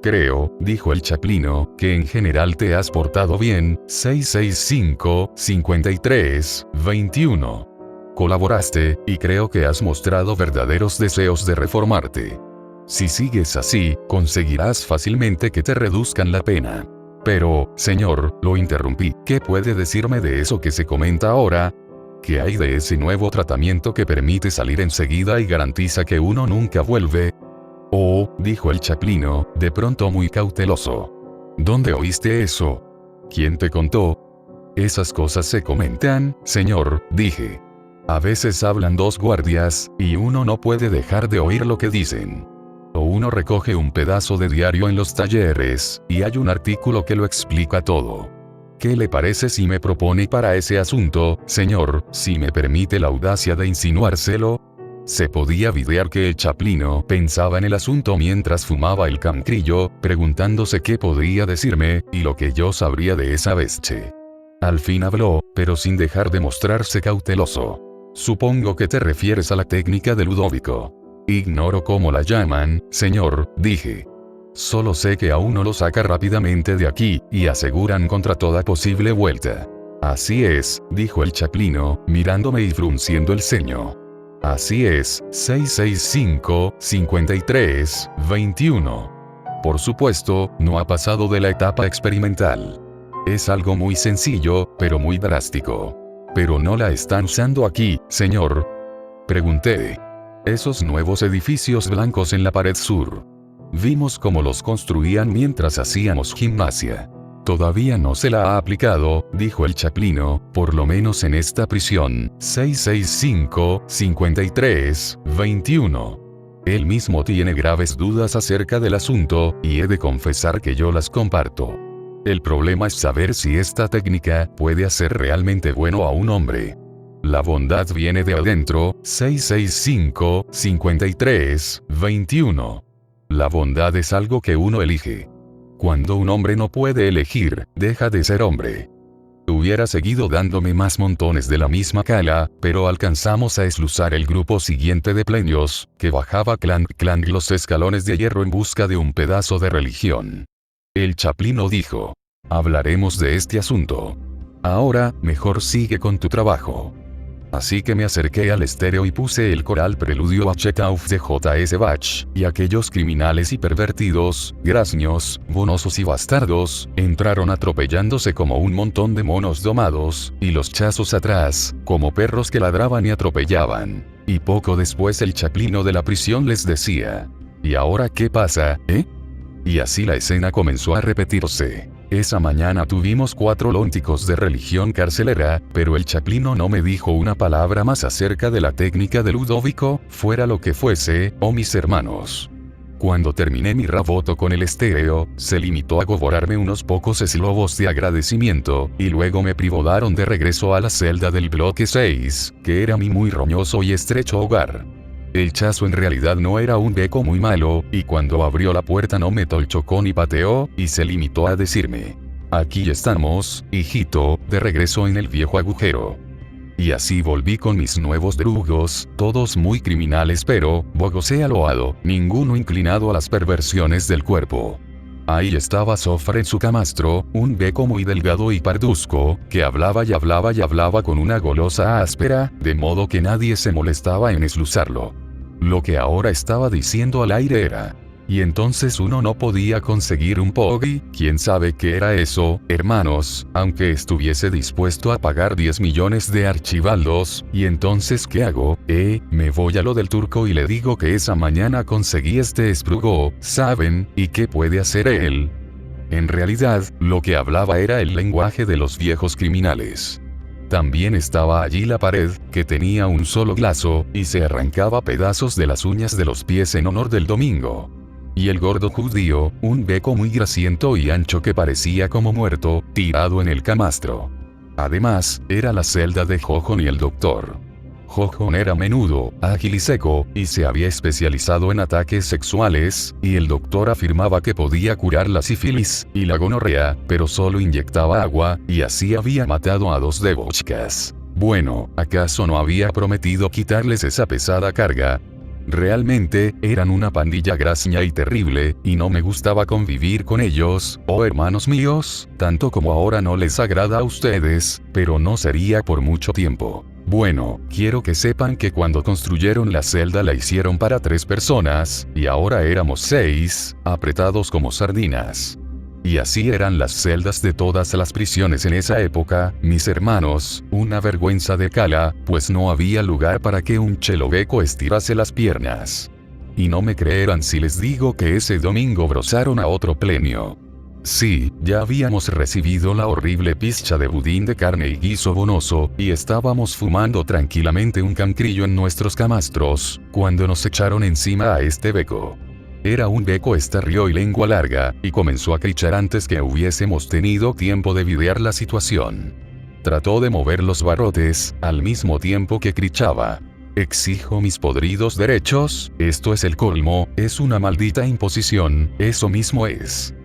«Creo», dijo el chaplino, «que en general te has portado bien, 665-53-21. Colaboraste, y creo que has mostrado verdaderos deseos de reformarte. Si sigues así, conseguirás fácilmente que te reduzcan la pena». «Pero, señor», lo interrumpí, «¿qué puede decirme de eso que se comenta ahora? ¿Qué hay de ese nuevo tratamiento que permite salir enseguida y garantiza que uno nunca vuelve?» «Oh», dijo el chaplino, de pronto muy cauteloso. «¿Dónde oíste eso? ¿Quién te contó?» «Esas cosas se comentan, señor», dije. «A veces hablan dos guardias, y uno no puede dejar de oír lo que dicen. O uno recoge un pedazo de diario en los talleres, y hay un artículo que lo explica todo. ¿Qué le parece si me propone para ese asunto, señor, si me permite la audacia de insinuárselo?» Se podía videar que el chaplino pensaba en el asunto mientras fumaba el cancrillo, preguntándose qué podría decirme, y lo que yo sabría de esa bestia. Al fin habló, pero sin dejar de mostrarse cauteloso. «Supongo que te refieres a la técnica de Ludovico». «Ignoro cómo la llaman, señor», dije. «Solo sé que a uno lo saca rápidamente de aquí, y aseguran contra toda posible vuelta». «Así es», dijo el chaplino, mirándome y frunciendo el ceño. «Así es, 665-53-21. Por supuesto, no ha pasado de la etapa experimental. Es algo muy sencillo, pero muy drástico. ¿Pero no la están usando aquí, señor?», pregunté. «Esos nuevos edificios blancos en la pared sur. Vimos cómo los construían mientras hacíamos gimnasia. Todavía no se la ha aplicado», dijo el chaplino, «por lo menos en esta prisión, 665-53-21. Él mismo tiene graves dudas acerca del asunto, y he de confesar que yo las comparto. El problema es saber si esta técnica puede hacer realmente bueno a un hombre. La bondad viene de adentro. 665-53-21. La bondad es algo que uno elige. Cuando un hombre no puede elegir, deja de ser hombre. Hubiera seguido dándome más montones de la misma cala, pero alcanzamos a esluzar el grupo siguiente de plenios, que bajaba clank los escalones de hierro en busca de un pedazo de religión. El chaplino dijo: hablaremos de este asunto. Ahora, mejor sigue con tu trabajo. Así que me acerqué al estéreo y puse el coral preludio a Check Out de J.S. Bach, y aquellos criminales y pervertidos, graznios, bonosos y bastardos, entraron atropellándose como un montón de monos domados, y los chazos atrás, como perros que ladraban y atropellaban. Y poco después el chaplino de la prisión les decía: ¿y ahora qué pasa, eh? Y así la escena comenzó a repetirse. Esa mañana tuvimos 4 lónticos de religión carcelera, pero el chaplino no me dijo una palabra más acerca de la técnica de Ludovico, fuera lo que fuese, oh mis hermanos. Cuando terminé mi raboto con el estéreo, se limitó a goborarme unos pocos eslobos de agradecimiento, y luego me privaron de regreso a la celda del bloque 6, que era mi muy roñoso y estrecho hogar. El chazo en realidad no era un beco muy malo, y cuando abrió la puerta no me tolchocó ni pateó, y se limitó a decirme: aquí estamos, hijito, de regreso en el viejo agujero. Y así volví con mis nuevos drugos, todos muy criminales pero, bogosea loado, ninguno inclinado a las perversiones del cuerpo. Ahí estaba Sofra en su camastro, un beco muy delgado y parduzco, que hablaba y hablaba y hablaba con una golosa áspera, de modo que nadie se molestaba en esluzarlo. Lo que ahora estaba diciendo al aire era: y entonces uno no podía conseguir un poggy, quién sabe qué era eso, hermanos, aunque estuviese dispuesto a pagar 10 millones de archibaldos, y entonces ¿qué hago? Me voy a lo del turco y le digo que esa mañana conseguí este esprugo, ¿saben? ¿Y qué puede hacer él? En realidad, lo que hablaba era el lenguaje de los viejos criminales. También estaba allí la pared, que tenía un solo glazo, y se arrancaba pedazos de las uñas de los pies en honor del domingo. Y el gordo judío, un beco muy grasiento y ancho que parecía como muerto, tirado en el camastro. Además, era la celda de Jojon y el doctor. Jojon era menudo, ágil y seco, y se había especializado en ataques sexuales, y el doctor afirmaba que podía curar la sífilis y la gonorrea, pero solo inyectaba agua, y así había matado a 2 debochkas. Bueno, ¿acaso no había prometido quitarles esa pesada carga? Realmente, eran una pandilla graznia y terrible, y no me gustaba convivir con ellos, oh hermanos míos, tanto como ahora no les agrada a ustedes, pero no sería por mucho tiempo. Bueno, quiero que sepan que cuando construyeron la celda la hicieron para 3 personas, y ahora éramos 6, apretados como sardinas. Y así eran las celdas de todas las prisiones en esa época, mis hermanos, una vergüenza de cala, pues no había lugar para que un cheloveco estirase las piernas. Y no me creerán si les digo que ese domingo brosaron a otro plenio. Sí, ya habíamos recibido la horrible pizcha de budín de carne y guiso bonoso, y estábamos fumando tranquilamente un cancrillo en nuestros camastros, cuando nos echaron encima a este beco. Era un beco estarrió y lengua larga, y comenzó a crichar antes que hubiésemos tenido tiempo de videar la situación. Trató de mover los barrotes, al mismo tiempo que crichaba: exijo mis podridos derechos, esto es el colmo, es una maldita imposición, eso mismo es.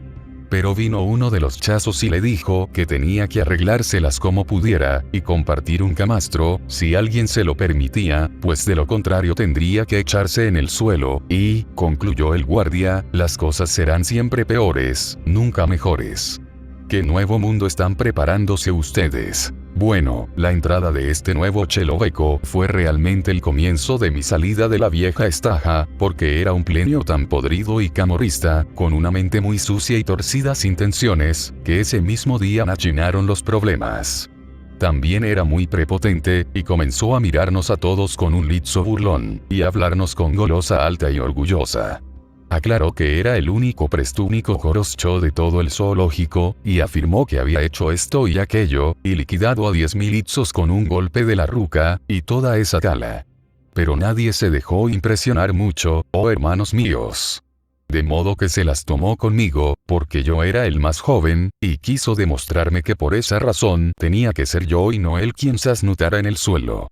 Pero vino uno de los chazos y le dijo que tenía que arreglárselas como pudiera, y compartir un camastro, si alguien se lo permitía, pues de lo contrario tendría que echarse en el suelo, y, concluyó el guardia, las cosas serán siempre peores, nunca mejores. ¿Qué nuevo mundo están preparándose ustedes? Bueno, la entrada de este nuevo cheloveco fue realmente el comienzo de mi salida de la vieja estaja, porque era un plenio tan podrido y camorrista, con una mente muy sucia y torcidas intenciones, que ese mismo día achinaron los problemas. También era muy prepotente, y comenzó a mirarnos a todos con un lizo burlón, y a hablarnos con golosa alta y orgullosa. Aclaró que era el único prestúnico joroscho de todo el zoológico, y afirmó que había hecho esto y aquello, y liquidado a 10.000 itzos con un golpe de la ruca, y toda esa cala. Pero nadie se dejó impresionar mucho, oh hermanos míos. De modo que se las tomó conmigo, porque yo era el más joven, y quiso demostrarme que por esa razón tenía que ser yo y no él quien se asnutara en el suelo.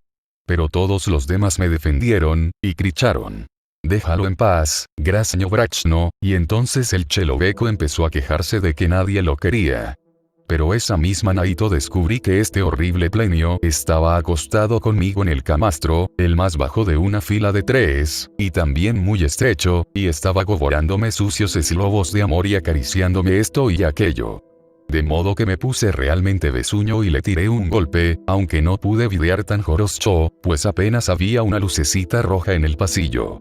Pero todos los demás me defendieron, y cricharon: déjalo en paz, Graseño Brachno, y entonces el Cheloveco empezó a quejarse de que nadie lo quería. Pero esa misma naito descubrí que este horrible plenio estaba acostado conmigo en el camastro, el más bajo de una fila de 3, y también muy estrecho, y estaba goborándome sucios eslobos de amor y acariciándome esto y aquello. De modo que me puse realmente besuño y le tiré un golpe, aunque no pude videar tan joroscho, pues apenas había una lucecita roja en el pasillo.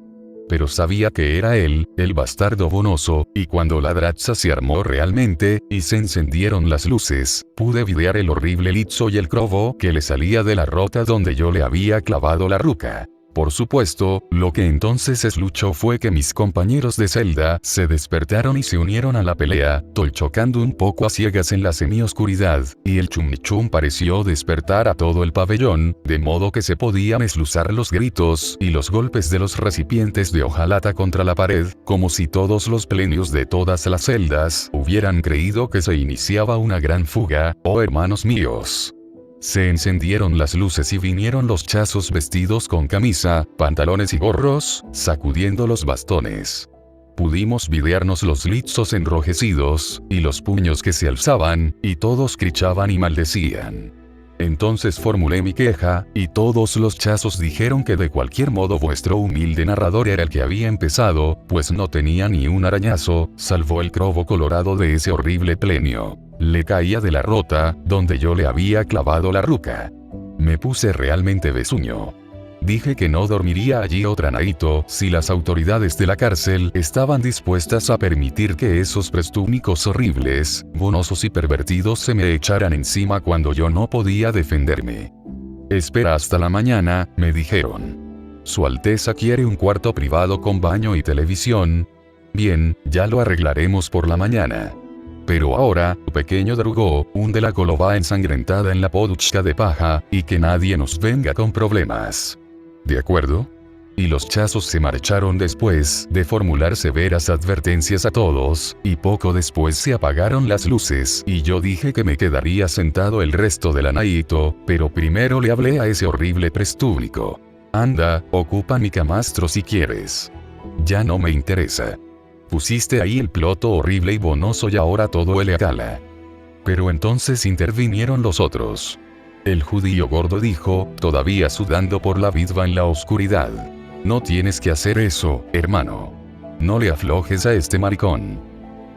Pero sabía que era él, el bastardo bonoso, y cuando la dracha se armó realmente, y se encendieron las luces, pude videar el horrible lizo y el crovo que le salía de la rota donde yo le había clavado la ruca. Por supuesto, lo que entonces esluchó fue que mis compañeros de celda se despertaron y se unieron a la pelea, tolchocando un poco a ciegas en la semioscuridad, y el chumnichum pareció despertar a todo el pabellón, de modo que se podían esluzar los gritos y los golpes de los recipientes de hojalata contra la pared, como si todos los plenios de todas las celdas hubieran creído que se iniciaba una gran fuga, oh hermanos míos. Se encendieron las luces y vinieron los chazos vestidos con camisa, pantalones y gorros, sacudiendo los bastones. Pudimos videarnos los lizos enrojecidos, y los puños que se alzaban, y todos crichaban y maldecían. Entonces formulé mi queja, y todos los chazos dijeron que de cualquier modo vuestro humilde narrador era el que había empezado, pues no tenía ni un arañazo, salvo el crovo colorado de ese horrible plenio. Le caía de la rota, donde yo le había clavado la ruca. Me puse realmente besuño. Dije que no dormiría allí otra naito si las autoridades de la cárcel estaban dispuestas a permitir que esos prestúnicos horribles, bonosos y pervertidos se me echaran encima cuando yo no podía defenderme. Espera hasta la mañana, me dijeron. Su Alteza quiere un cuarto privado con baño y televisión. Bien, ya lo arreglaremos por la mañana. Pero ahora, pequeño Drugó, hunde la golova ensangrentada en la poduchka de paja, y que nadie nos venga con problemas. ¿De acuerdo? Y los chazos se marcharon después de formular severas advertencias a todos, y poco después se apagaron las luces, y yo dije que me quedaría sentado el resto de la naito, pero primero le hablé a ese horrible prestúnico. Anda, ocupa mi camastro si quieres. Ya no me interesa. Pusiste ahí el ploto horrible y bonoso y ahora todo huele a cala. Pero entonces intervinieron los otros. El judío gordo dijo, todavía sudando por la vidva en la oscuridad: no tienes que hacer eso, hermano. No le aflojes a este maricón.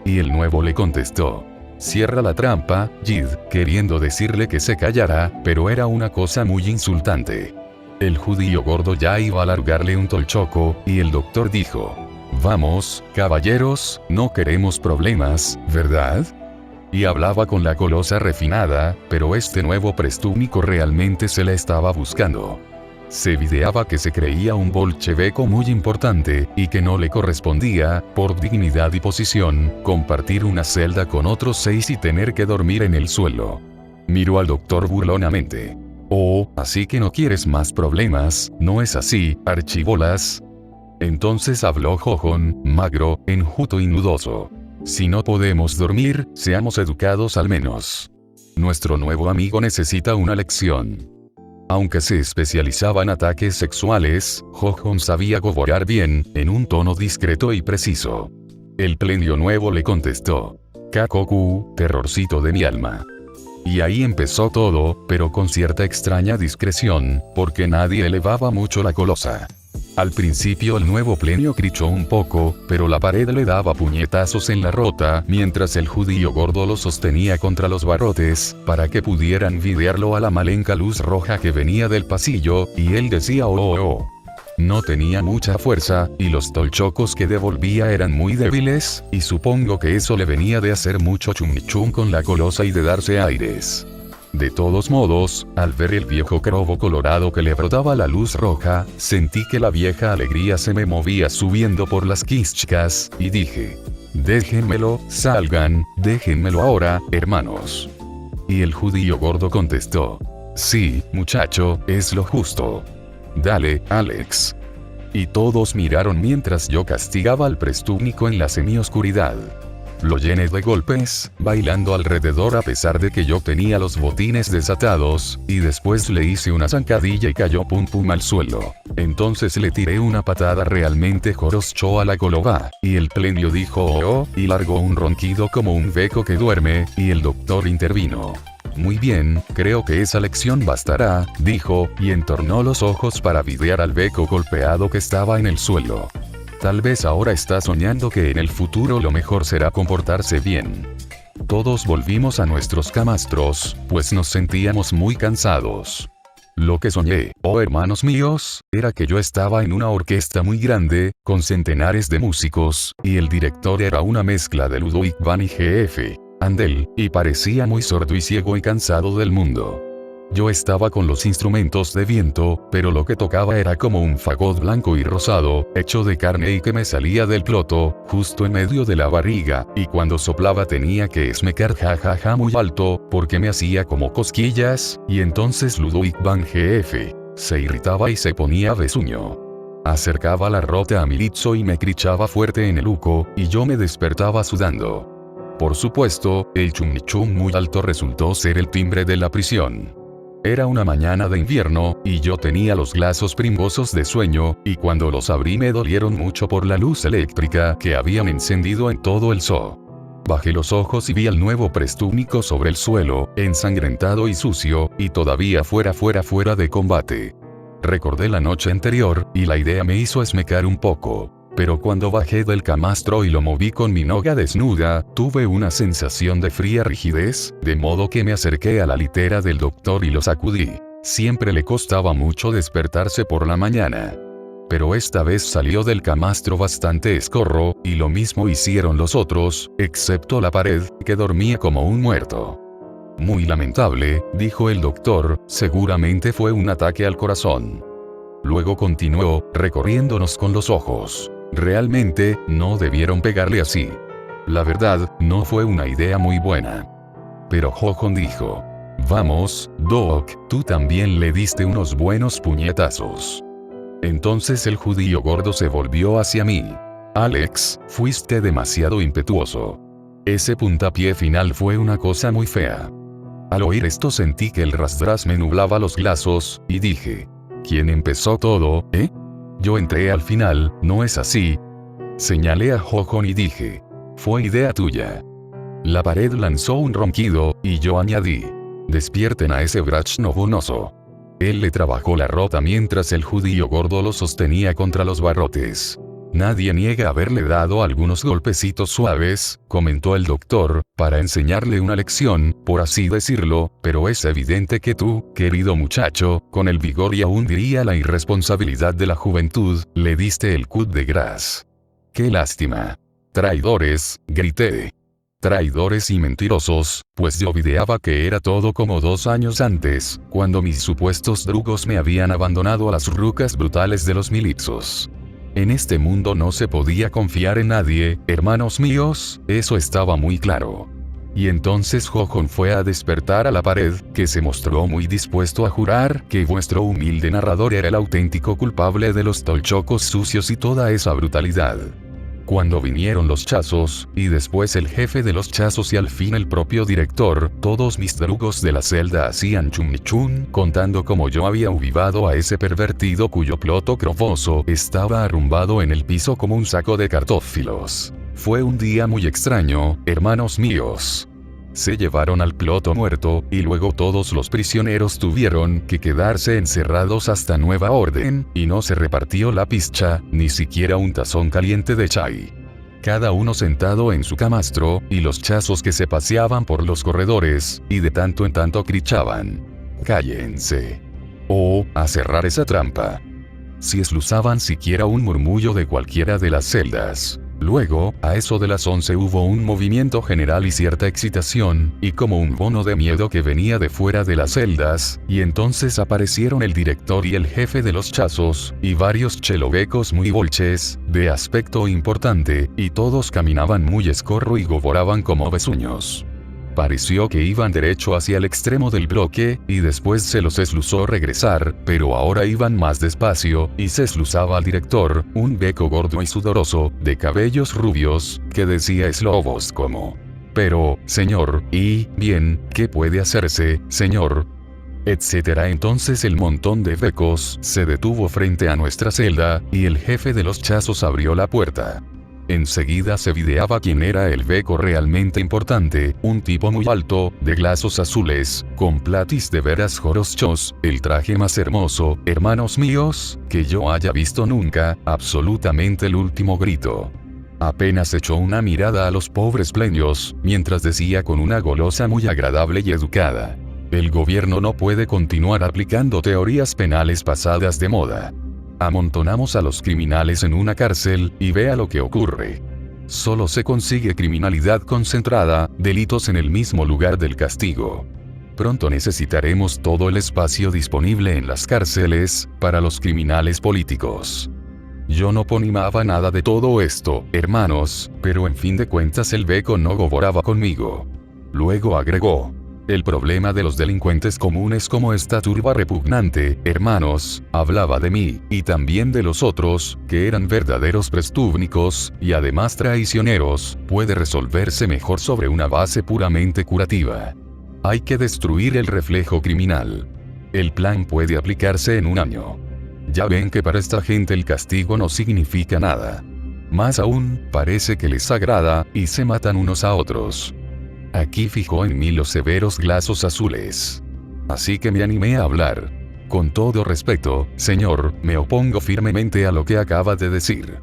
Y el nuevo le contestó: cierra la trampa, Yid, queriendo decirle que se callara, pero era una cosa muy insultante. El judío gordo ya iba a largarle un tolchoco, y el doctor dijo: vamos, caballeros, no queremos problemas, ¿verdad? Y hablaba con la colosa refinada, pero este nuevo prestúnico realmente se la estaba buscando. Se videaba que se creía un bolcheveco muy importante, y que no le correspondía, por dignidad y posición, compartir una celda con otros 6 y tener que dormir en el suelo. Miró al doctor burlonamente. Oh, así que no quieres más problemas, ¿no es así, archibolas? Entonces habló Jojon, magro, enjuto y nudoso. Si no podemos dormir, seamos educados al menos. Nuestro nuevo amigo necesita una lección. Aunque se especializaba en ataques sexuales, Jojon sabía goborar bien, en un tono discreto y preciso. El plenio nuevo le contestó: Kakoku, terrorcito de mi alma. Y ahí empezó todo, pero con cierta extraña discreción, porque nadie elevaba mucho la colosa. Al principio el nuevo plenio crichó un poco, pero la pared le daba puñetazos en la rota mientras el judío gordo lo sostenía contra los barrotes, para que pudieran videarlo a la malenca luz roja que venía del pasillo, y él decía oh oh oh. No tenía mucha fuerza, y los tolchocos que devolvía eran muy débiles, y supongo que eso le venía de hacer mucho chum con la colosa y de darse aires. De todos modos, al ver el viejo crovo colorado que le brotaba la luz roja, sentí que la vieja alegría se me movía subiendo por las quischas, y dije: déjenmelo, salgan, déjenmelo ahora, hermanos. Y el judío gordo contestó: sí, muchacho, es lo justo. Dale, Alex. Y todos miraron mientras yo castigaba al prestúnico en la semioscuridad. Lo llené de golpes, bailando alrededor a pesar de que yo tenía los botines desatados, y después le hice una zancadilla y cayó pum pum al suelo. Entonces le tiré una patada realmente joroscho a la golova, y el plenio dijo oh, y largó un ronquido como un beco que duerme, y el doctor intervino. Muy bien, creo que esa lección bastará, dijo, y entornó los ojos para videar al beco golpeado que estaba en el suelo. Tal vez ahora está soñando que en el futuro lo mejor será comportarse bien. Todos volvimos a nuestros camastros, pues nos sentíamos muy cansados. Lo que soñé, oh hermanos míos, era que yo estaba en una orquesta muy grande, con centenares de músicos, y el director era una mezcla de Ludwig van y G.F. Handel, y parecía muy sordo y ciego y cansado del mundo. Yo estaba con los instrumentos de viento, pero lo que tocaba era como un fagot blanco y rosado, hecho de carne y que me salía del ploto, justo en medio de la barriga, y cuando soplaba tenía que esmecar jajaja muy alto, porque me hacía como cosquillas, y entonces Ludwig van G.F. se irritaba y se ponía besuño. Acercaba la rota a mi lizo y me crichaba fuerte en el uco, y yo me despertaba sudando. Por supuesto, el chum chum muy alto resultó ser el timbre de la prisión. Era una mañana de invierno, y yo tenía los glazos primbosos de sueño, y cuando los abrí me dolieron mucho por la luz eléctrica que habían encendido en todo el zoo. Bajé los ojos y vi al nuevo prestúnico sobre el suelo, ensangrentado y sucio, y todavía fuera de combate. Recordé la noche anterior, y la idea me hizo esmecar un poco. Pero cuando bajé del camastro y lo moví con mi noga desnuda, tuve una sensación de fría rigidez, de modo que me acerqué a la litera del doctor y lo sacudí. Siempre le costaba mucho despertarse por la mañana. Pero esta vez salió del camastro bastante escorro, y lo mismo hicieron los otros, excepto la pared, que dormía como un muerto. Muy lamentable, dijo el doctor, seguramente fue un ataque al corazón. Luego continuó, recorriéndonos con los ojos. Realmente, no debieron pegarle así. La verdad, no fue una idea muy buena. Pero Jojon dijo: vamos, Doc, tú también le diste unos buenos puñetazos. Entonces el judío gordo se volvió hacia mí. Alex, fuiste demasiado impetuoso. Ese puntapié final fue una cosa muy fea. Al oír esto sentí que el rasdras me nublaba los glazos, y dije: ¿quién empezó todo, eh? Yo entré al final, ¿no es así? Señalé a Jojon y dije: fue idea tuya. La pared lanzó un ronquido, y yo añadí: despierten a ese brach novonoso. Él le trabajó la rota mientras el judío gordo lo sostenía contra los barrotes. Nadie niega haberle dado algunos golpecitos suaves, comentó el doctor, para enseñarle una lección, por así decirlo, pero es evidente que tú, querido muchacho, con el vigor y aún diría la irresponsabilidad de la juventud, le diste el coup de grâce. ¡Qué lástima! Traidores, grité. Traidores y mentirosos, pues yo videaba que era todo como 2 años antes, cuando mis supuestos drugos me habían abandonado a las rucas brutales de los milizos. En este mundo no se podía confiar en nadie, hermanos míos, eso estaba muy claro. Y entonces Jojon fue a despertar a la pared, que se mostró muy dispuesto a jurar que vuestro humilde narrador era el auténtico culpable de los tolchocos sucios y toda esa brutalidad. Cuando vinieron los chazos, y después el jefe de los chazos y al fin el propio director, todos mis drugos de la celda hacían chum contando cómo yo había ubivado a ese pervertido cuyo ploto crofoso estaba arrumbado en el piso como un saco de cartófilos. Fue un día muy extraño, hermanos míos. Se llevaron al ploto muerto, y luego todos los prisioneros tuvieron que quedarse encerrados hasta nueva orden, y no se repartió la pizcha, ni siquiera un tazón caliente de chai. Cada uno sentado en su camastro, y los chazos que se paseaban por los corredores, y de tanto en tanto crichaban: cállense. O, a cerrar esa trampa. Si esluzaban siquiera un murmullo de cualquiera de las celdas. Luego, a eso de las 11 hubo un movimiento general y cierta excitación, y como un bono de miedo que venía de fuera de las celdas, y entonces aparecieron el director y el jefe de los chazos, y varios chelovecos muy bolches, de aspecto importante, y todos caminaban muy escorro y goboraban como besuños. Pareció que iban derecho hacia el extremo del bloque, y después se los esluzó regresar, pero ahora iban más despacio, y se esluzaba al director, un beco gordo y sudoroso, de cabellos rubios, que decía eslobos como: pero, señor, y, bien, ¿qué puede hacerse, señor? Etcétera. Entonces el montón de becos se detuvo frente a nuestra celda, y el jefe de los chazos abrió la puerta. Enseguida se videaba quién era el beco realmente importante, un tipo muy alto, de glazos azules, con platis de veras joroschos, el traje más hermoso, hermanos míos, que yo haya visto nunca, absolutamente el último grito. Apenas echó una mirada a los pobres pleños, mientras decía con una golosa muy agradable y educada: el gobierno no puede continuar aplicando teorías penales pasadas de moda. Amontonamos a los criminales en una cárcel, y vea lo que ocurre. Solo se consigue criminalidad concentrada, delitos en el mismo lugar del castigo. Pronto necesitaremos todo el espacio disponible en las cárceles, para los criminales políticos. Yo no ponimaba nada de todo esto, hermanos, pero en fin de cuentas el beco no goboraba conmigo. Luego agregó: el problema de los delincuentes comunes como esta turba repugnante, hermanos, hablaba de mí, y también de los otros, que eran verdaderos prestúbnicos, y además traicioneros, puede resolverse mejor sobre una base puramente curativa. Hay que destruir el reflejo criminal. El plan puede aplicarse en un año. Ya ven que para esta gente el castigo no significa nada. Más aún, parece que les agrada, y se matan unos a otros. Aquí fijó en mí los severos glazos azules. Así que me animé a hablar. Con todo respeto, señor, me opongo firmemente a lo que acaba de decir.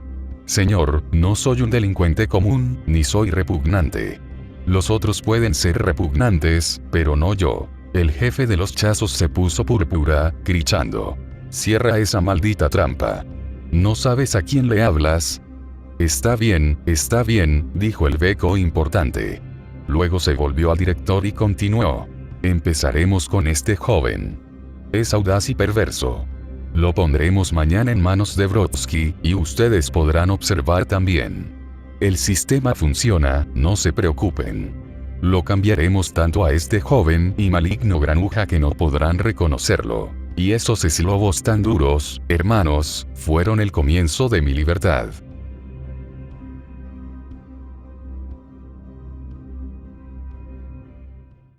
Señor, no soy un delincuente común, ni soy repugnante. Los otros pueden ser repugnantes, pero no yo. El jefe de los chazos se puso púrpura, gritando: cierra esa maldita trampa. ¿No sabes a quién le hablas? Está bien, dijo el beco importante. Luego se volvió al director y continuó: empezaremos con este joven. Es audaz y perverso. Lo pondremos mañana en manos de Brodsky, y ustedes podrán observar también. El sistema funciona, no se preocupen. Lo cambiaremos tanto a este joven y maligno granuja que no podrán reconocerlo. Y esos eslobos tan duros, hermanos, fueron el comienzo de mi libertad.